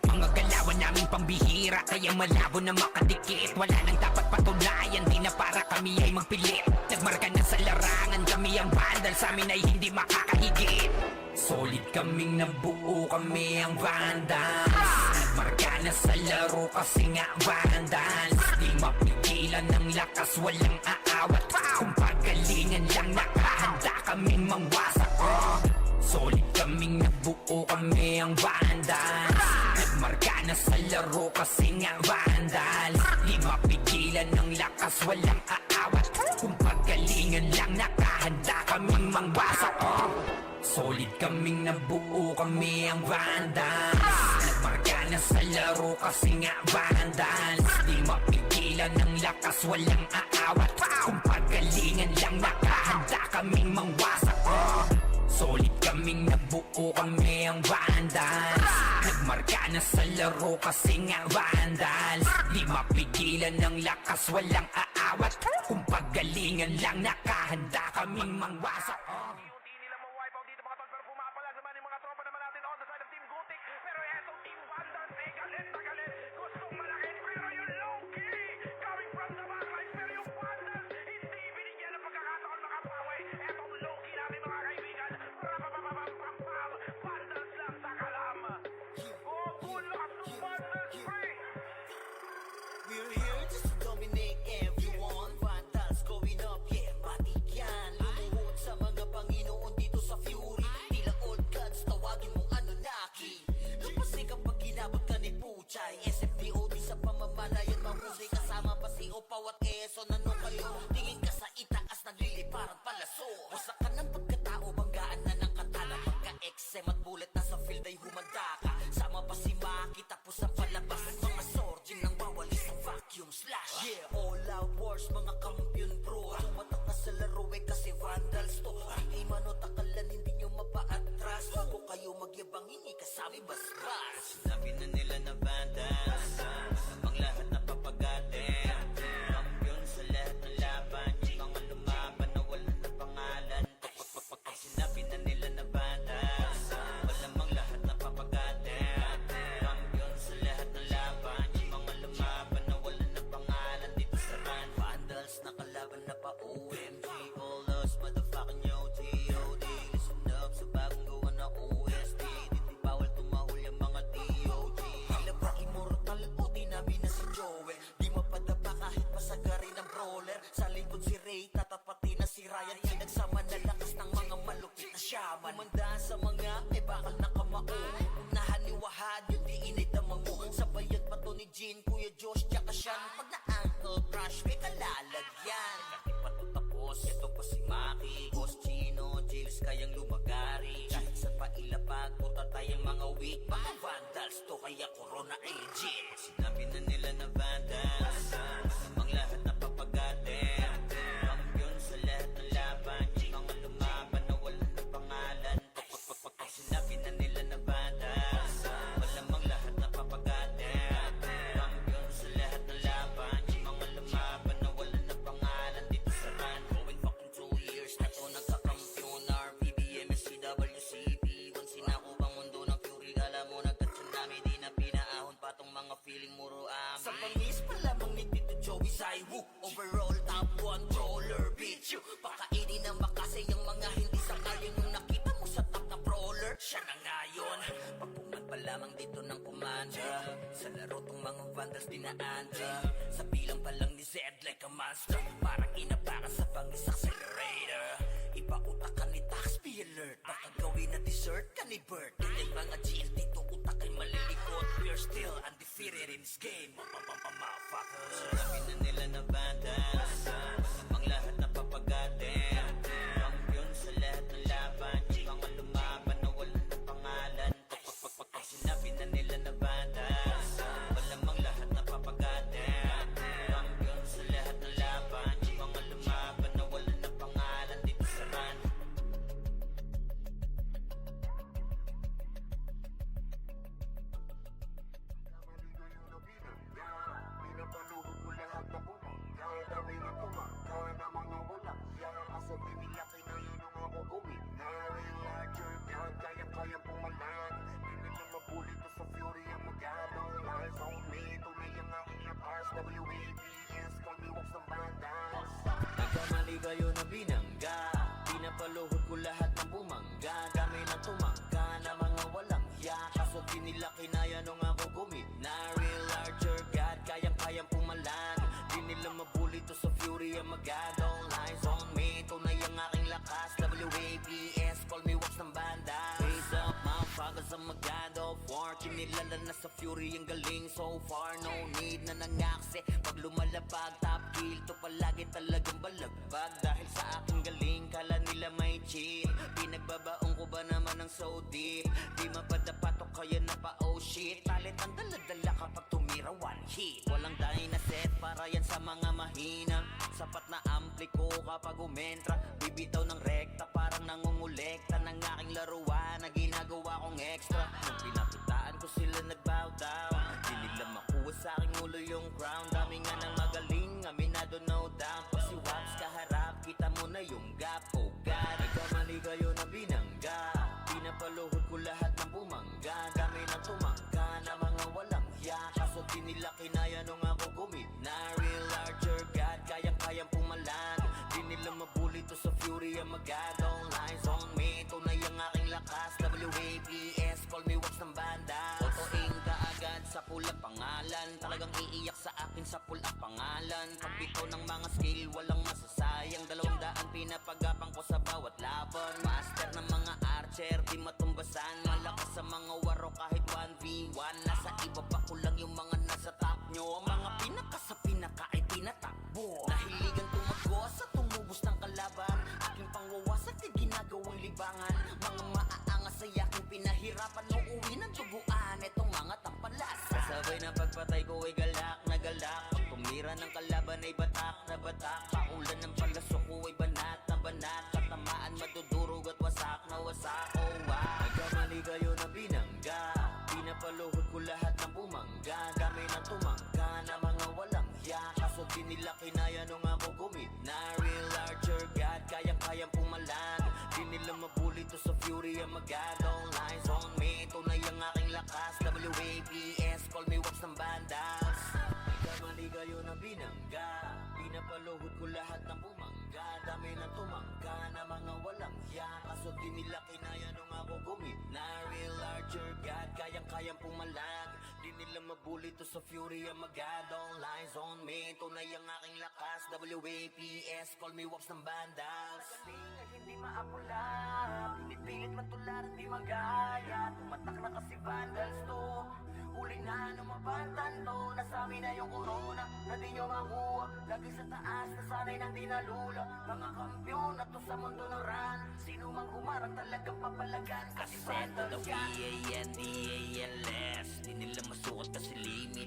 Mga galawan naming pambihira, kaya malabo na makadikit. Wala nang dapat patunayan, di na para kami ay magpilit. Nagmarka na sa larangan, kami ang Vandal, sa amin ay hindi makakahigit. Solid kaming nabuo, kami ang Vandals. Nagmarka na sa laro kasi nga Vandals. Di mapigilan ng lakas, walang aawat. Kung pagalingan lang, nakahanda kaming mangwasak. Solid kaming nabuo, kami ang Vandals. Nagmarka na sa laro kasi nga Vandals. Di mapigilan ng lakas, walang aawat. Kung pagalingan lang, nakahanda kaming mangwasak. Solid kaming nabuo, kami ang Vandals. Nagmarka na sa laro kasi nga Vandals. Di mapigilan ng lakas, walang aawat. Kung pagalingan lang, nakahanda kaming mangwasak. Solid kaming nabuo, kami ang Vandals. Nagmarka na sa laro kasi nga Vandals. Di mapigilan ng lakas, walang aawat. Kung pagalingan lang, nakahanda kaming mangwasak. Di nila ma-wipe out dito mga tol, pero pumapalag naman yung mga tropa naman natin on the side of Team Gutik. Pero eto Team Vandals, eh galit na galit. Gustong malakit, pero yung low-key coming from the backline. Pero yung Vandals, hindi binigyan ng pagkakataon makapawi. Etong low-key natin mga kaibigan. Rapapapapapapam, Vandals lang sa kalam. Oh, good luck to Vandals free. We're here just to dominate everyone. Vandals going up, yeah, matik yan. Lumuhod sa mga Panginoon dito sa Fury. Tila old gods, tawagin mong Anunnaki. Kapasi kapag ginabot ka ni Puchay, SFDOD sa pamamalayan mahusay. Kasama pa si Opaw at Eson, ano kayo? Tingin ka sa itaas, nagliliparang palaso. Wasak ka ng pagkatao, banggaan na ng katana. Pagka-XM at bullet na sa field ay humanda ka. Sama pa si Maki, tapos ang palabas. Mga sorging nang bawali sa vacuum slash. Yeah, all out wars, mga kampiyon bro. Tumatak na sa laro eh kasi Vandals to. Hindi manotakalan, hindi nyo mapa-atras. Bago kayo magyabang, hindi kasami bas-bas. Sinabi na nila na Vandals, ang lahat na papagatin. Kampiyon sa lahat ng laban, yung mga lumaban na wala na pangalan. Sinabi na nila na Vandals, malamang lahat na papagatin. Kampiyon sa lahat ng laban, yung mga lumaban na wala na pangalan. Dito sa run, Vandals nakalaban na pa OMG. All us motherfucking yo T.O.D. Listen up sa bagong gawa na OST. Dito bawal tumahol yung mga D.O.G. Tila ba immortal o di namin na si Joel. Di mapadapa kahit pasagarin ng brawler. Sa likod si Ray, tatapati na si Ryan. Pinagsama na lakas ng mga malupit na shaman. Umandaan sa mga may bakal na kamao. Unahan ni Wahad, yung di init na mango. Sabayan pa to ni Jin, Kuya Josh, tsaka Sean. Pag na-ankle crush, may kalalagyan. Kahit pa to tapos, ito pa si Maki, Boss Chino, Jails kayang lumagari. Kahit sa Yeah, sinabi na nila na vandals, masamang lahat na papagatin. Kampiyon sa lahat ng laban, yung mga lumaban na wala na pangalan. Pag sinabi na nila na vandals, malamang lahat na papagatin. Kampiyon sa lahat ng laban, yung mga lumaban na wala na pangalan. Dito sa run, going fucking 2 years na to nagkakampiyon. RPBM, SCWCP, once sinako bang mundo ng fury, alam mo nagka-tsunami, di na pinaahon pa tong mga feeling muro amin. Sa pangis pa lamang ni Tito Joey Saiwu, overall top controller, bitch you. Pakainin ng makasay ang mga hindi sangayon yung nakita mo sa top na brawler. Siya na ngayon, pagpungan pa lamang dito ng kumanda. Sa laro tong mga vandals dinaanda. Sa bilang pa lang ni Zed like a monster, parang inabaka sa pangis accelerator. Ipautak ka ni Tax, be alert. Baka gawin na dessert ka ni Bert. And then mga GL dito utak ay malilikot. We're still undefeated in this game, motherfuckers. Sinabi na nila na vandals, masamang lahat na papagatin. Kampiyon sa lahat ng laban, yung mga lumaban na wala na pangalan. Pag sinabi na nila na vandals, malamang lahat na papagatin. Kampiyon sa lahat ng laban, yung mga lumaban na wala na pangalan. Dito sa run, Pinapaluhod ko lahat na bumangga. Dami na tumangga na mga walang yan. Kasabi nila kinayo ng ako gumit na real larger God, kayang-kayang pumalag. Di nila mabuli to sa fury ang magadong lies on me. Tunay ang aking lakas, WAPS, call me walks ng bandas. nagkamali kayo na binangga. Pinapaluhod ko lahat ng bumangga. Kami na tumangga na mga walang hiya. Kaso di nila kinaya nung ako gumit na real larger God, kayang-kayang pumalag. Di nila mabuli to sa fury ang magadong lies on me. Tunay ang aking lakas, WAPS, call me wax ng banda. Face up, motherfuckers, I'm a god of war. Kinilala na sa fury ang galing so far. No need na nangakse pag lumalapag. Top kill to palagi talagang balagbag. Dahil sa aking galing, kala nila may chill. Pinagbabaong ko ba naman ng so deep? Di mapadapat o kaya na pa oh shit. Talit ang daladala kapag tumira one hit. Walang dahil na set para yan sa mga mahina. Sapat na ampli ko kapag umentra. Bibitaw ng rekta parang nangungulekta ng aking laruan na ginagawa kong extra. Nung pinakitaan ko sila nagbow down, di nila makuha sa aking ulo yung crown. Dami nga ng magaling, aminado no doubt. Pag si Waps kaharap, kita mo na yung gap. Oh God, nagkamali kayo na binangga. Pinapaluhod ko lahat ng bumangga. Kami na tumangga na mga walang hiya. Kaso di nila kinaya nung ako gumit na real larger God, kayang-kayang pumalag. Di nila mabuli to sa fury ang magadong lies on me. Tunay ang aking lakas, WAPS, call me wax ng banda. Totoing kaagad sa pulang pangalan, talagang iiyak sa akin sa pulang pangalan. Pagbito ng mga skill, walang masasayang. 200 pinapagapang ko sa bawat laban. Master ng mga archer, di matumbasan. Malakas sa mga waro kahit 1v1. Nasa iba pa ko lang yung mga nasa top nyo. Mga pinaka sa pinaka ay tinatakbo. Nahiligan tumagos at tumubos ng kalaban. Aking pangwawasak ay ginagawang libangan. Mga maaangas ay aking pinahirapan. Uuwi ng tubuan itong mga tampalas. Kasabay na pagpatay ko ay galak na galak. Pag tumira ng kalaban ay batak na batak. Paulan ng palaso ko ay banat na banat. Katamaan madudurog at wasak na wasak. Oh wow, nagkamali kayo na binangga. Pinapaluhod ko lahat ng bumangga. Kami na tumangga na mga walang hiya. Kaso di nila kinaya nung ako gumit na real larger God, kayang-kayang pumalag. Di nila mabuli to sa fury ang magadong lies on me. Tunay ang aking lakas, WAPS, call me wax ng bandas. Nagkamali kayo na binangga. Pinapaluhod ko lahat ng bumangga. Dami na tumangga na mga walang hiya. Kaso di nila kinaya nung ako gumit na real larger God, kayang-kayang pumalag. Di nila mabuli to sa fury ang magadong lies on me. Tunay ang aking lakas, WAPS, call me wax ng bandas. Galing ay hindi maapula, pinipilit matularan di magaya. Tumatak na kasi vandals to, huli na ng mabantan to. Nasabi na yung corona na di nyo makuha. Lagi sa taas, nasanay nang di nalula. Mga kampiyon na to sa mundo ng run. Sino mang humarang talagang papalagan. Kasi vandals yan. D-A-N-D-A-L-S, di nila masukat kasi limit.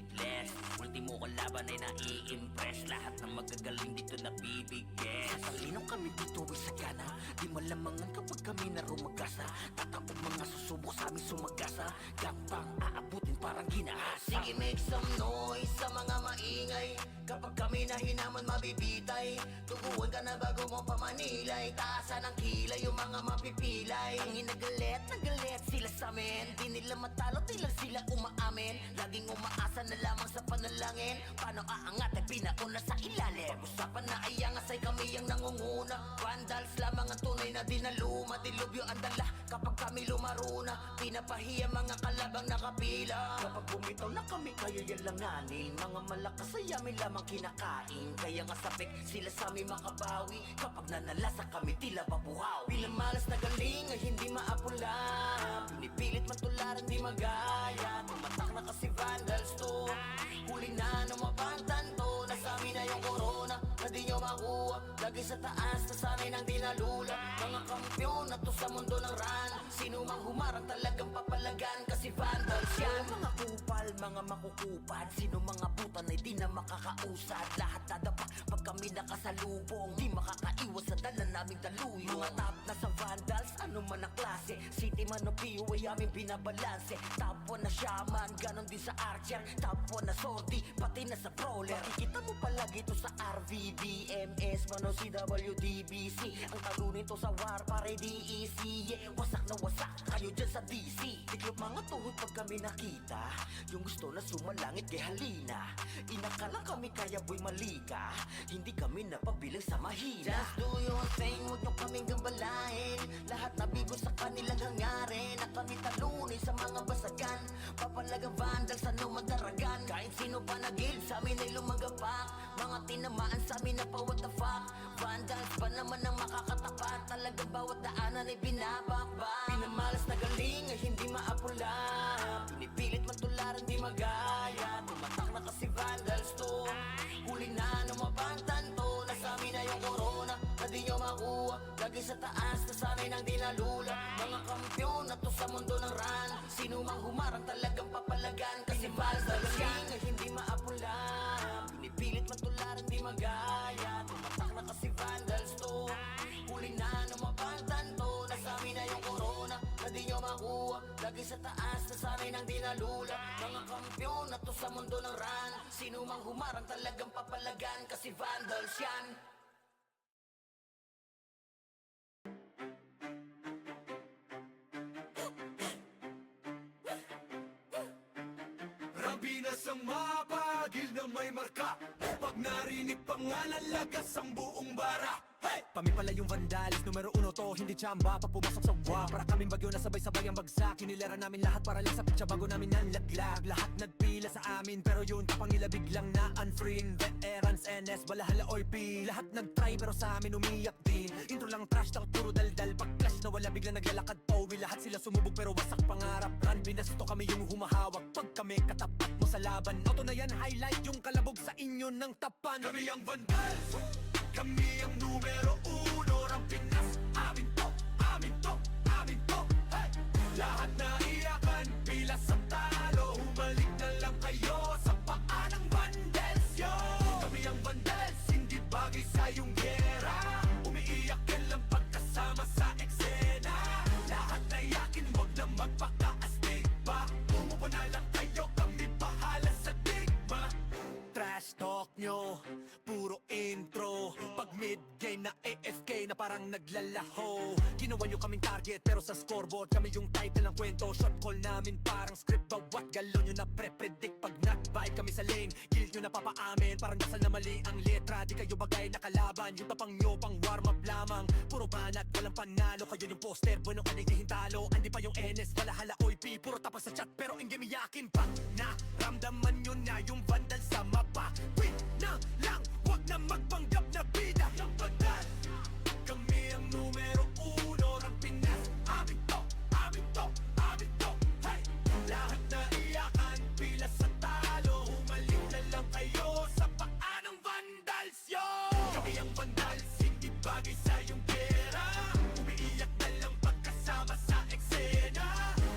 kalaban ay nai-impress. Lahat ng magagaling dito nabibigyan. Sa talino kami dito ay sagana, di malamangan kapag kami narumagasa. Tatapog mga susubok sa amin sumagasa, gapang aabutin parang ginahasa. Sige, make some noise sa mga maingay. Kapag kami nahinaman mabibitay, tuguan ka na bago mo pamanilay. Taasan ng kilay yung mga mapipilay. Ang inagalit, nagalit sila sa amin. Di nila matalo, di lang sila umaamin. Laging umaasa na lamang sa panalangin. Paano aangat ay pinauna sa ilalim. Pag-usapan na ay angas ay kami ang nangunguna. Vandals lamang ang tunay na dinaluma. Dilubyo ang dala kapag kami lumaruna. Pinapahiya mga kalabang nakapila. Kapag bumitaw na kami kayo yan langanin. Mga malakas ay amin lamang kinakain. Kaya nga sabik sila sa amin makabawi. Kapag nanalasa kami tila babuhaw. Pinamalas na galing ay hindi maapula. Pinipilit matularan di magaya. Tumatak na kasi vandals to. Huli na numabangtan to. Nasa amin na yung corona na di nyo makuha. Lagi sa taas na sanay nang dinalula. Mga kampyon na to sa mundo ng ran. Sino mang humarang talagang papalagan. Kasi vandals yan. Mga kupal, mga makukupad. Sino mga butan ay di na makakausad. Lahat dadapak pag kami nakasalubong. Di makakaiwas sa dala naming daluyong. Mga top na sa vandals, ano man ang klase. City man o PU ay aming binabalanse. Top 1 na shaman, ganon din sa archer. Top 1 na sortie, pati na sa brawler. Makikita mo palagi ito sa RVDMS, man o CWDBC. Ang talo nito sa war, pare DEC. Yeah, wasak na wasak kayo dyan sa DC. Tiklop mga tuhod pag kami nakita. Yung gusto na sumalangit kay halina. Inakala kami kaya boy malika. Hindi kami napabilang sa mahina. Just do your thing, huwag nyo kaming gambalain. Lahat nabigo sa kanilang hangarin. Na kami talunin sa mga basagan. Papalagang vandals, ano madaragan. Kahit sino pa nagil sa amin ay lumagapak. Mga tinamaan sa amin na pa what the fuck. Vandals pa naman ang makakatapat. Talagang bawat daanan ay binabakbak. Pinamalas na galing ay hindi maapula. Pinipilit matularan di magaya. Tumatak na kasi vandals to. Huli na numabangtan to. Nasa amin na yung corona na di nyo makuha. Lagi sa taas na sanay nang dinalula. Mga kampyon na to sa mundo ng ran. Sino mang humarang talagang papalagan. Kasi vandals yan ay hindi maapula. Pinipilit matularan di magaya. Tumatak na kasi vandals to. Huli na numabangtan to. Nasa amin na yung corona na di nyo makuha. Lagi sa taas na sanay nang dinalula. Mga kampyon na to sa mundo ng ran. Sino mang humarang talagang papalagan. Kasi vandals yan. Rambinas ang mapagil na may marka. Pag narinig pangalan, lagas ang buong bara. Hey! Kami pala yung vandalis, numero 1 to, hindi tsamba. Pag pumasok sa wa, para kaming bagyo na sabay-sabay ang bagsak. Kinilera namin lahat para lang sa pitsa bago namin nanlaglag. Lahat nagpila sa amin, pero yun kapangila biglang na unfreeing. Veterans, NS, balahala or P. Lahat nagtry pero sa amin umiyak din. Intro lang trash, takot puro daldal. Pag clash na wala biglang naglalakad Powi. Lahat sila sumubog pero wasak pangarap. Run, binasto kami yung humahawak. Pag kami katapat mo sa laban, auto na yan, highlight yung kalabog sa inyo ng tapan. Kami ang vandals, kami ang numero 1. Ang Pinas, amin to, amin to, amin to. Hey! Lahat na iyakan, pila sa talo. Humalik na lang kayo sa paa ng vandals, yo. Kami ang vandals, hindi bagay sa iyong gera. Umiiyak ka lang pagkasama sa eksena. Lahat na yakin, wag na magpaka-astig pa. Umupo na lang kayo, kami bahala sa digma. Trash talk nyo, puro intro. Pag mid-game na AFK na parang naglalaho. Ginawa nyo kaming target pero sa scoreboard kami yung title ng kwento. Shot call namin parang script, bawat galaw nyo na pre-predict. Pag nag-vibe kami sa lane, kill nyo na papaamin. Parang dasal na mali ang letra, di kayo bagay na kalaban. Yung tapang nyo pang warm up lamang. Puro banat, walang panalo. Kayo yung poster, bueno ka hintalo. Andi pa yung NS, balahala OIP. Puro tapos sa chat pero in game iyakin pa. Naramdaman nyo na yung vandal sa mapa. Wait na lang, wag na magpanggap na bida. Ang vandal, kami ang numero 1. Ang Pinas, amin to, amin to, amin to. Hey! Lahat na iyakan, pila sa talo. Humalik na lang kayo sa paa ng vandals, yo. Kami ang vandals, hindi bagay sa iyong pera. Umiiyak na lang pagkasama sa eksena.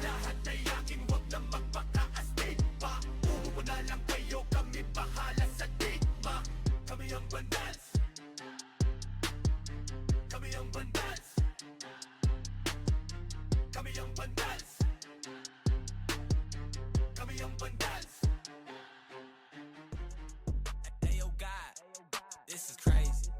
Lahat na yakin, wag na magpaka-astig pa. Umupo na lang kayo, kami bahala sa Vandals. Kami ang Vandals. Ayo God, this is crazy.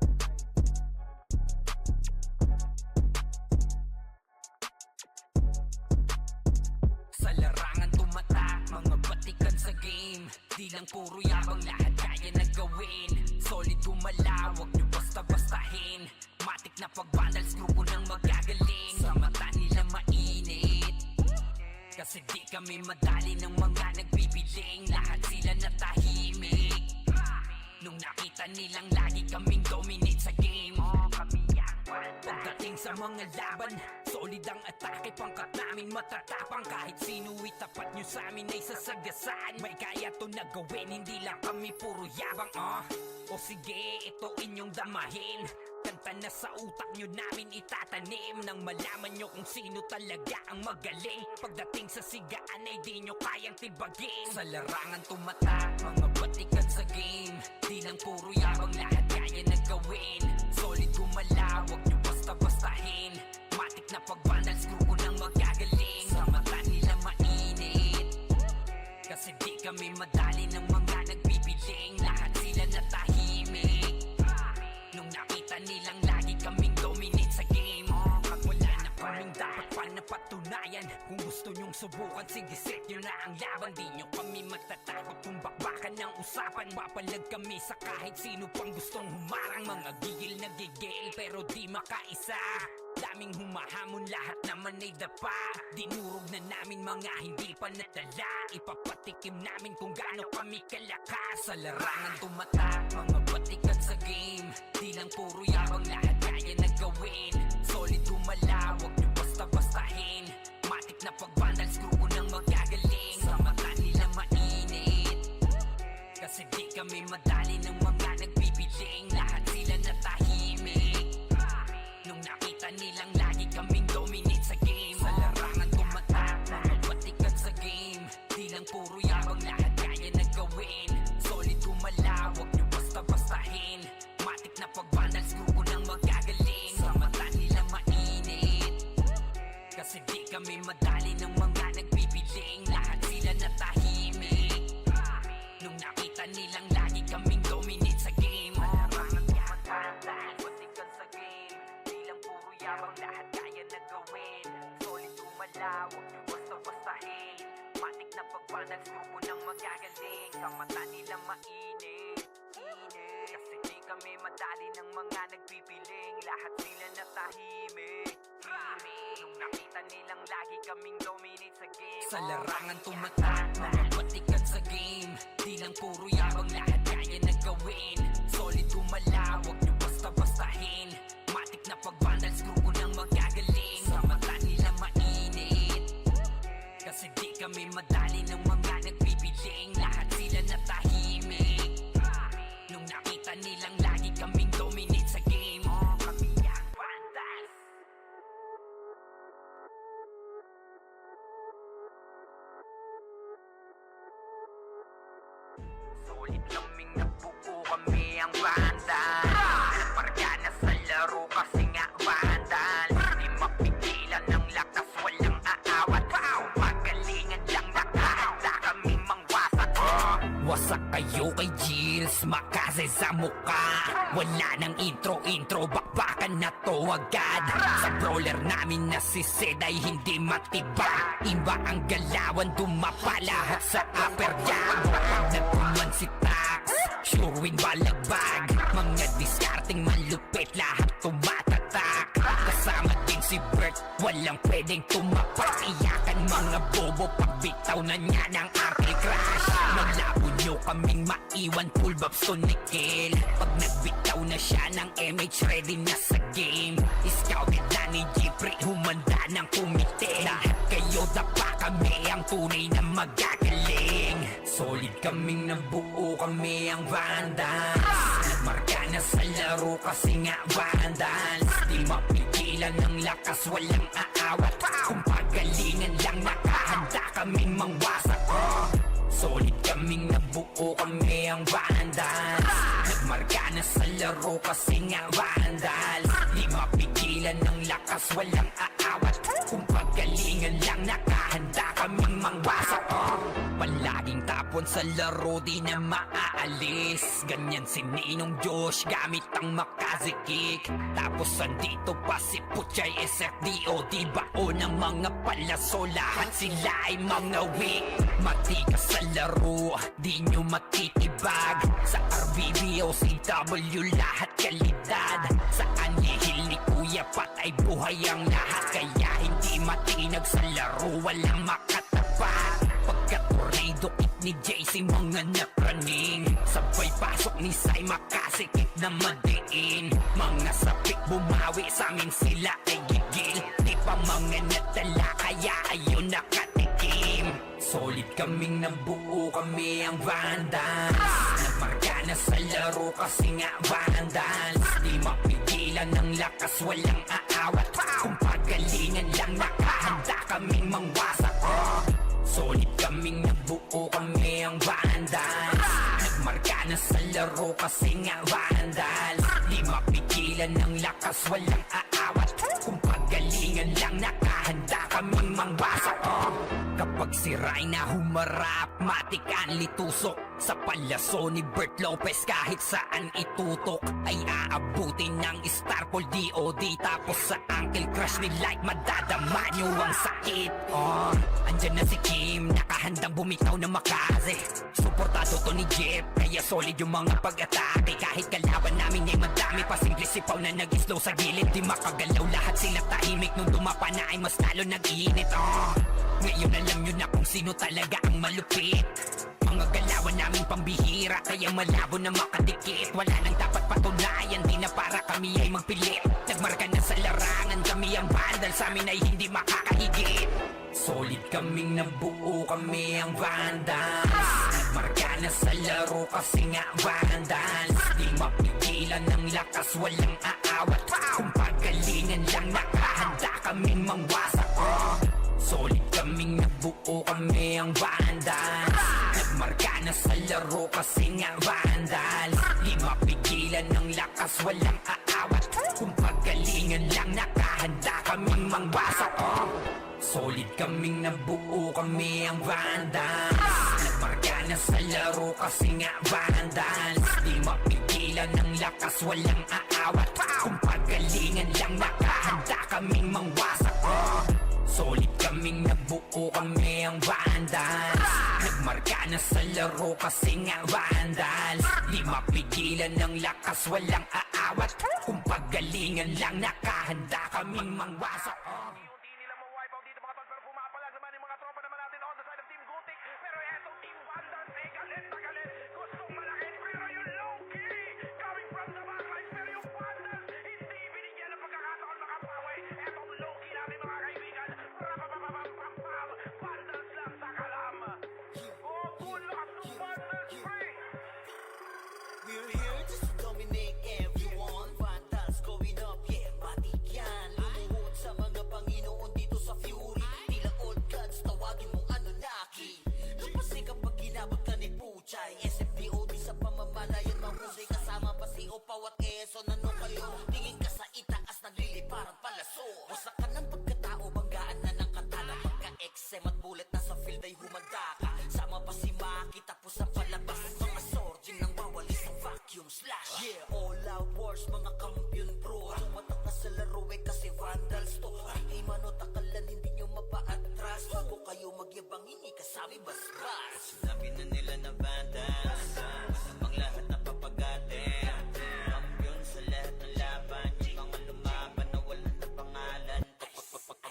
Sa larangan tumatak, mga batikan sa game. Di lang puro yabang, lahat kaya na gawin. Solid gumalaw, wag nyo basta-bastahin. Matik na pag-vandals, grupo ng magagaling. Sa mata nila mainit, kasi di kami madali ng mga nagbibiling. Lahat sila natahimik nung nakita nilang lagi kaming dominate sa game. Pagdating sa mga laban, solid ang atake, pangkat namin matatapang. Kahit sino itapat nyo sa amin ay sasagasaan. May kaya to na gawin, hindi lang kami puro yabang. O sige, ito inyong damahin. Kanta na sa utak nyo namin itatanim, nang malaman nyo kung sino talaga ang magaling. Pagdating sa sigaan ay di nyo kayang tibagin. Sa larangan tumatak, mga batikan sa game. Di lang puro yabang, lahat kaya na gawin. Solid gumalaw, wag nyo basta-bastahin. Matik na pag-vandals, grupo ng magagaling. Sa mata nila mainit, kasi di kami madali ng mga nagbibiling. Lahat sila natahimik nung nakita nilang lagi kaming dominate sa game. Pag wala na kaming dapat pa napatunayan, kung gusto nyong subukan, sige set nyo na ang laban. Di nyo kami matatakot kung bakbakan ng usapan. Papalag kami sa kahit sino pang gustong humarang. Mga gigil na gigil pero di makaisa. Daming humahamon, lahat naman ay dapa. Dinurog na namin mga hindi pa natala. Ipapatikim namin kung gaano kami kalakas. Sa larangan tumatak, mga batikan sa game. Di lang puro yabang, lahat kaya na gawin. Solid gumalaw, wag nyo basta-bastahin. Matik na pag-vandals, grupo ng magagaling. Sa mata nila mainit, kasi di kami madali ng mga nagbibiling. Lahat sila natahimik nung nakita nilang lagi kaming dominate sa game. Sa larangan tumatak, mga batikan sa game. Di lang puro yabang, lahat kaya na gawin. Solid gumalaw, wag nyo basta-bastahin. Matik na pag-vandals, grupo ng magagaling. Sa mata nila mainit, kasi di kami madali ng mga nagbibiling. Lahat sila natahimik nung nakita nilang lagi kaming dominate sa game. Larangan tumatak, batikan sa game. Di lang puro yabang, lahat kaya na gawin. Solid gumalaw, wag nyo basta-bastahin. Matik na pag-vandals, grupo ng magagaling. Sa mata nila mainit, kasi di kami madali ng mga nagpipiling. Lahat sila natahimik nung nakita nilang lagi kaming dominate sa game. Sa larangan tumatak, mga batikan sa game. Di lang puro yabang, lahat kaya na gawin. Solid gumalaw, wag nyo basta-bastahin. Matik na pag-vandals, grupo ng magagaling. Sa mata nila mainit, kasi di kami madali ng mga nagbibiling. Lahat sila natahimik nung nakita nilang lagi kaming dominate sa game. Kami ang Vandals. Solid kaming nabuo, kami ang Vandals. Marga na sa laro kasi nga Vandals. Di mapigilan ng lakas, walang aawat. Pagalingan lang, nakahanda kami mangwasak. Wasak kayo kay Gilles, makase sa muka. Wala nang intro, bakbakan na to agad. Sa brawler namin na si Zed ay hindi matiba. Iba ang galawan, dumapa lahat sa upper jab. Nagpuman si Tax, sure win balagbag. Mga discarding malupit, lahat tumatatak. Kasama din si Bert, walang pwedeng tumapak. Iyakan mga bobo, pagbitaw na niya ng Arctic Crash. Malabo nyo kaming maiwan, full babs to Nickel. Pag nagbitaw na siya ng MH, ready na sa game. Scouted na ni Jeffrey, humanda ng kumite. Lahat kayo dapa, kami ang tunay na magagaling. Solid kaming nabuo, kami ang Vandals. Nagmarka na sa laro kasi nga Vandals. Di mapigilan ng lakas, walang aawat. Kung pagalingan lang, nakahanda kaming mangwasak. Solid kaming nabuo, kami ang Vandals. Nagmarka na sa laro kasi nga Vandals. Di mapigilan ng lakas, walang aawat. Kung pagalingan Paggalingan lang nakahanda kaming mangwasak Palaging tapon sa laro di na maaalis Ganyan si Ninong Josh gamit ang makazikik Tapos andito pa si Puchay SFDO Di bao ng mga palaso lahat sila ay mga weak Matikas sa laro di nyo matitibag Sa RBBO CW lahat kalidad Sa anihil ni Kuya Pat ay buhay ang lahat Kaya hindi matinag sa laro walang makatapat Pagka-tornado kit ni JC mga napraning Sabay pasok ni Sai makasikip na madiin Mga sapik bumawi sa amin sila ay gigil Di pa mga natala kaya ayun nakatikim Solid kaming nabuo kami ang Vandals Nagmarka na sa laro kasi nga Vandals Di mapigilan ng lakas walang aawat Kung pagalingan lang nakahanda kaming mangwasak Solid kaming nabuo kami ang Vandals Nagmarka na sa laro kasi nga Vandals Di mapigilan ng lakas walang aawat Kung pagalingan lang nakahanda kaming mangwasak Kapag si Rayna humarap, matik ang litusok Sa palaso ni Bert Lopez kahit saan itutok Ay aabutin ng Starpol DOD Tapos sa Uncle Crush ni Light madadama nyo ang sakit Andyan na si Kim, nakahandang bumitaw na makaze Suportado to ni Jeff, kaya solid yung mga pag-atake Kahit kalaban namin ay madami pa simple sipaw na nag-slow sa gilid Di makagalaw lahat sila tahimik nung dumapa na ay mas lalo nag-iinit Ngayon alam nyo na kung sino talaga ang malupit Mga galawan namin pambihira Kaya malabo na makadikit Wala nang dapat patunayan Di na para kami ay magpilit Nagmarka na sa larangan Kami ang Vandal Sa amin ay hindi makakahigit Solid kaming nabuo Kami ang Vandals Nagmarka na sa laro Kasi nga Vandals Di mapigilan ng lakas Walang aawat Kung pagalingan lang nakahanda Kaming mangwasak Solid kaming nabuo Kami ang Vandals Nagmarka na sa laro kasi nga Vandals Di mapigilan ng lakas walang aawat Kung pagalingan lang nakahanda kaming mangwasak Solid kaming nabuo Kami ang Vandals Nagmarka na sa laro kasi nga Vandals Di mapigilan ng lakas walang aawat Kung pagalingan lang nakahanda kaming mangwasak Solid kaming nabuo Kami ang Vandals Nagmarka na sa laro kasi nga Vandals Di mapigilan ng lakas walang aawat Kung pagalingan lang nakahanda kaming mangwasak Di nila ma-wipe out dito mga tol Pero pumapalag naman yung mga tropa naman natin on the side of Team Gutik Pero etong Team Vandals ay galit na galit Gustong malakit pero yung low-key Coming from the backlines pero yung Vandals Hindi binigyan ng pagkakataon makapawi Etong low-key natin mga kaibigan Rapapapapapapam Vandals lang sa kalam Oh, cool lakas ng Vandals free We're here just to dominate everyone Vandals going up, yeah, matik yan Lumuhod sa mga Panginoon dito sa Fury Tila old gods, tawagin mong Anunnaki Napasi kapag ginabot ka ni Puchay SFDOD sa pamamalayan mahusay Kasama pa si Opaw at Eson Ano kayo? Tingin ka sa itaas nagliliparang palaso Wasak ka ng pagkatao, banggaan na ng katana Pagka-XM at bullet na sa field ay humanda ka Sama pa si Maki tapos ang palabas Mga sorgin nang wawali sa vacuum slash Yeah, all out wars, mga kampiyon bro Tumatak na sa laro eh kasi Vandals to Ay mano takalan hindi nyo mapa-atras Bago kayo magyabang hindi kasami bas-bas Sinabi na nila na Vandals Namang lahat na papagatin Kampiyon sa lahat ng laban Yung mga lumaban na wala na pangalan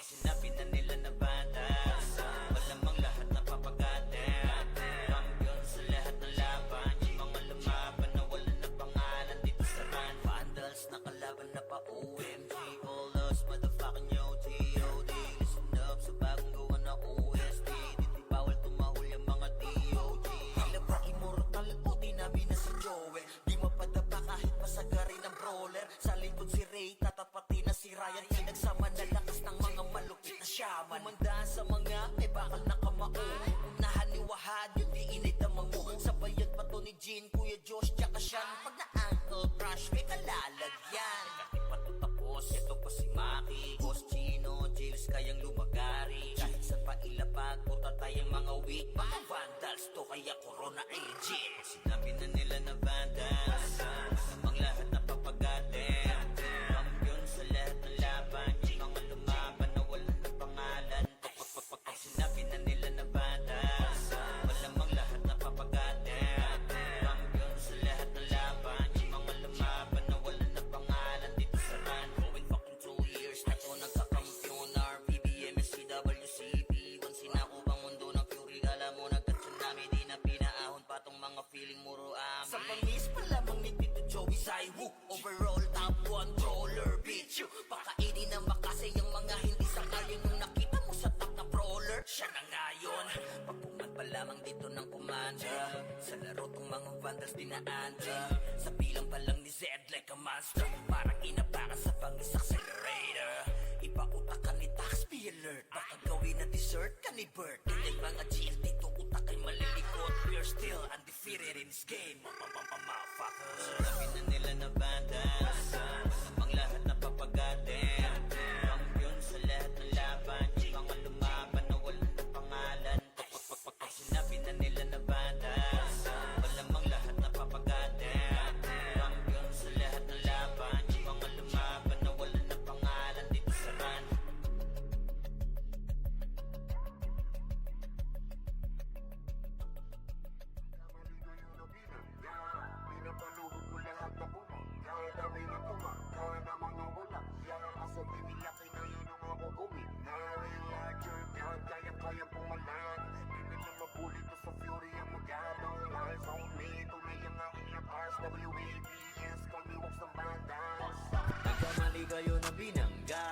Sinabi na nila na Vandals Malamang lahat na papagatin Kampiyon sa lahat ng laban Yung mga lumaban na wala na pangalan Dito sa run Vandals nakalaban na pa OMG All us motherfucking yo T.O.D. Listen up sa bagong gawa na OST Dito bawal tumahol yung mga D.O.G. Tila ba immortal o di namin na si Joel Di mapadapa kahit pasagarin ng brawler Sa likod si Ray tatapatin na si Ryan Pinagsama na lakas ng mga malupit na shaman Umandaan sa mga may bakal na kamao Unahan ni Wahad yun di inidamang mo Sabayan pa to ni Jin, Kuya Josh, tsaka Sean Pag na-ankle crush may kalalagyan Kahit pa to tapos, ito pa si Maki Boss Chino, Jails kayang lumagari feeling muro amin. Sa pangis pa lamang ni Tito Joey Saiwu, overall top controller, bitch. Pakainin na makasay ang mga hindi sangayon yung nakita mo sa top na brawler. Siya na ngayon, pagpuman pa lamang dito ng kumanda. Sa laro tong mga vandals dinaanda. Sa bilang pa lang ni Zed like a monster, parang inapakan sa pangis accelerator. Ipautak ka ni Tax, be alert. Baka gawin na dessert ka ni Bert. Hindi mga GL dito utak ay malilikot. We're still undefeated in this game. Motherfuckers. Sabi na nila na bandas, ang lahat na papagatin. Kampiyon sa lahat ng laban, mga lumaban na walang na pangalan. Pag sinabi na nila na bandas, malamang lahat na papagatin. Kampiyon sa lahat ng laban, mga lumaban na walang na pangalan dito sa run. Pinapaluhod ko lahat na bumangga. Dami na tumangga na mga walang yan. Kasabi nila kinayo ng ako gumit na real larger God, kayang-kayang pumalag. Di nila mabuli to sa fury ang magano. Lies on me, tunay ang aking lakas. WABS, call me Wax ng bandas. Nagkamali kayo na binangga,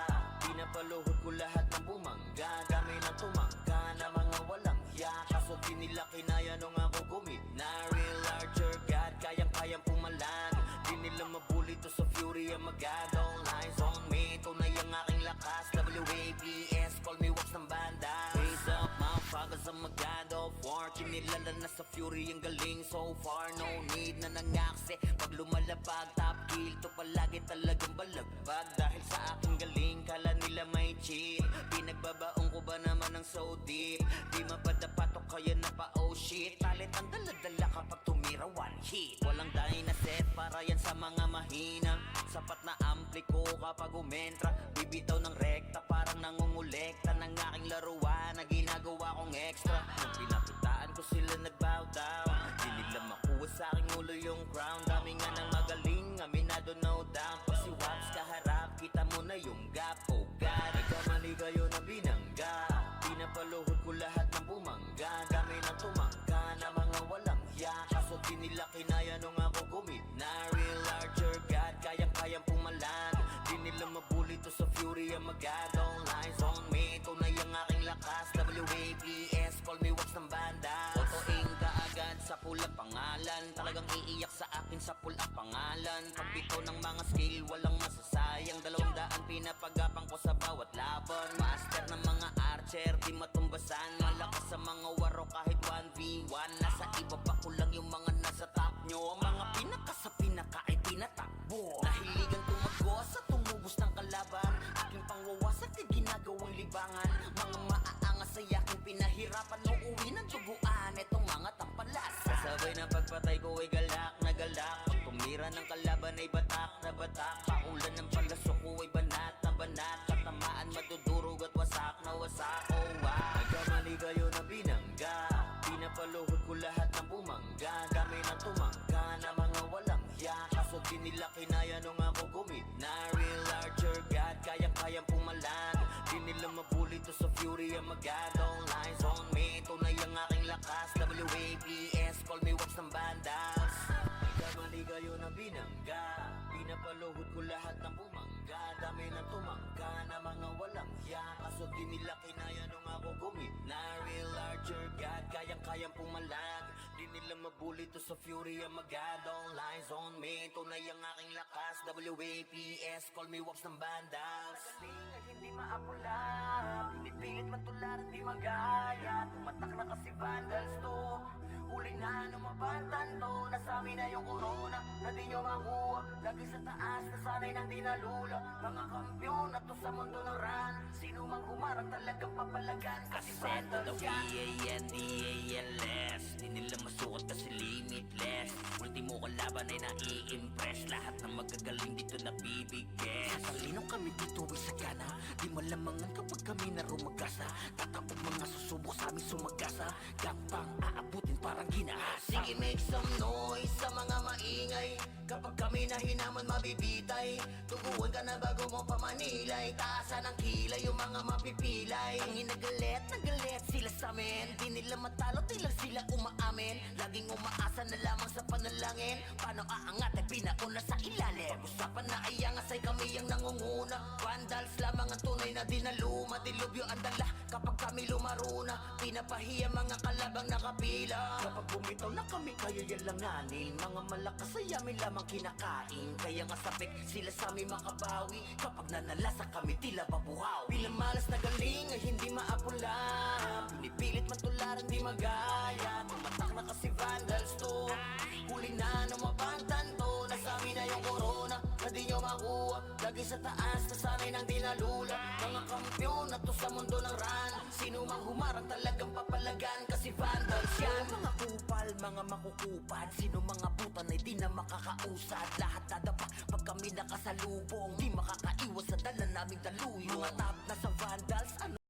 pinapaluhod ko lahat ng bumangga. Dami na tumangga na mga walang hiya. Kaso di nila kinaya nung ako gumit na real larger God, kayang-kayang pumalag. Di nila mabuli to sa fury ang magado. Lies on me, tunay ang aking lakas. WABS, call me Wax ng banda. Raise up, motherfuckers, I'm a god of war. Kinilala na sa fury ang galing so far. No need na nangakse pag lumalapag. Top kill to palagi talagang balagbag. Dahil sa aking galing, kala nila may cheat. Pinagbabaong ko ba naman ng so deep? Di mapadapat o kaya na pa oh shit. Talit ang daladala kapag tumira one hit. Walang dahil na set para yan sa mga mahina. Sapat na ampli ko kapag umentra. Bibitaw ng rekta parang nangungulekta ng aking laruan na ginagawa kong extra. Nung pinakitaan ko sila nagbow down, di nila makuha sa aking ulo yung crown. Dami nga ng magaling, aminado no doubt. Pag si Waps kaharap, kita mo na yung gap. Oh God, nagkamali kayo na binangga, pinapaluhod ko lahat ng bumangga. Dami na tumangga na mga walang hiya. Kaso di nila kinaya nung ako gumit na real larger God, kayang-kayang pumalag. Di nila mabuli to sa fury ang magado. Lies on me, tunay ang aking lakas. WABS, call me Wax ng banda. Otoing kaagad sa pula pangalan, talagang iiyak sa akin sa pula pangalan. Pagbito ng mga skill, walang masasayang. 200 pinapagapang ko sa bawat laban. Master ng mga archer, di matumbasan. Malakas sa mga waro kahit 1v1. Nasa iba pa ko lang yung mga nasa top nyo. Ang mga pinaka sa pinaka ay tinatakbo. Nahiligan tumago sa tumubos ng kalaban. Aking pangwawasak ay ginagawang libangan. Mga maaangas ay aking pinahirapan. Uuwi ng duguan etong mga tampalas. Kasabay na pagpatay ko ay galak na galak. Pag tumira ng kalaban ay batak na batak. Paulan ng palaso ko ay banat na banat. Katamaan madudurog at wasak na wasak. Oh wow, nagkamali kayo na binangga, pinapaluhod ko lahat ng bumangga. Dami na tumangga na mga walang hiya. Kaso di nila kinaya nung ako gumit na real larger God, kayang-kayang pumalag. Di nila mabuli to sa fury ang magado. Lies on me, tunay ang aking lakas. WABS, call me Wax ng bandas. Nagkamali kayo na binangga, pinapaluhod ko lahat ng bumangga. Dami na tumangga na mga walang hiya. Kaso di nila kinaya nung ako gumit na real larger God, kayang-kayang pumalag. Di nila mabuli to sa fury ang magado. Lies on me, tunay ang aking lakas. WABS, call me Wax ng bandas. Magaling ay hindi maapula, pinipilit matularan di magaya. Tumatak na kasi vandals to, huli na numabantan to. Nasami na yung corona na di nyo makuha. Lagi sa taas, nasanay nang di nalula. Mga kampiyon na to sa mundo ng run. Sino mang humarang talagang papalagan. Kasi vandals yan. WANDALS, di nila masukat kasi limitless. Ultimo kalaban ay nai-impress. Lahat ng magagaling dito nabibigay. Sasalino kami dito ay sagana. Di malamangan kapag kami na rumagasa. Tatapog mga susubok sa amin sumagasa. Gangpang aabutin parang ginahasa. Sige, make some noise sa mga maingay. Kapag kami na hinaman mabibitay. Tuguan ka na bago mo pamanilay. Taasan ng kilay yung mga mapipilay. Ang inagalit, nagalit sila sa amin. Di nila matalo, di lang sila umaamin. Laging umaasa na lamang sa panalangin. Paano aangat ay pinauna sa ilalim. Pag-usapan na iyangas ay kami ang nangunguna. Vandals lamang ang tunay na dinaluma. Dilubyo ang dala kapag kami lumaro na. Pinapahiya mga kalabang nakapila. Kapag bumitaw na kami kayo yan langanin. Mga malakas ay amin lamang kinakain. Kaya nga sabik sila sa amin makabawi. Kapag nanalasa kami tila babuhaw. Bilang malas na galing ay hindi maapula. Pinipilit matularan di magaya. Tumatak na kasi vandals to. Huli na numabangtan to. Nasa amin na yung corona na di nyo makuha. Lagi sa taas na sanay nang dinalula. Mga kampyon na to sa mundo ng ran. Sino mang humarang talagang papalagan. Kasi vandals yan. Mga kupal, mga makukupad. Sino mga butan ay di na makakausad. Lahat dadapa pag kami nakasalubong. Di makakaiwas sa dala naming taluyong. Mga tap na sa vandals, ano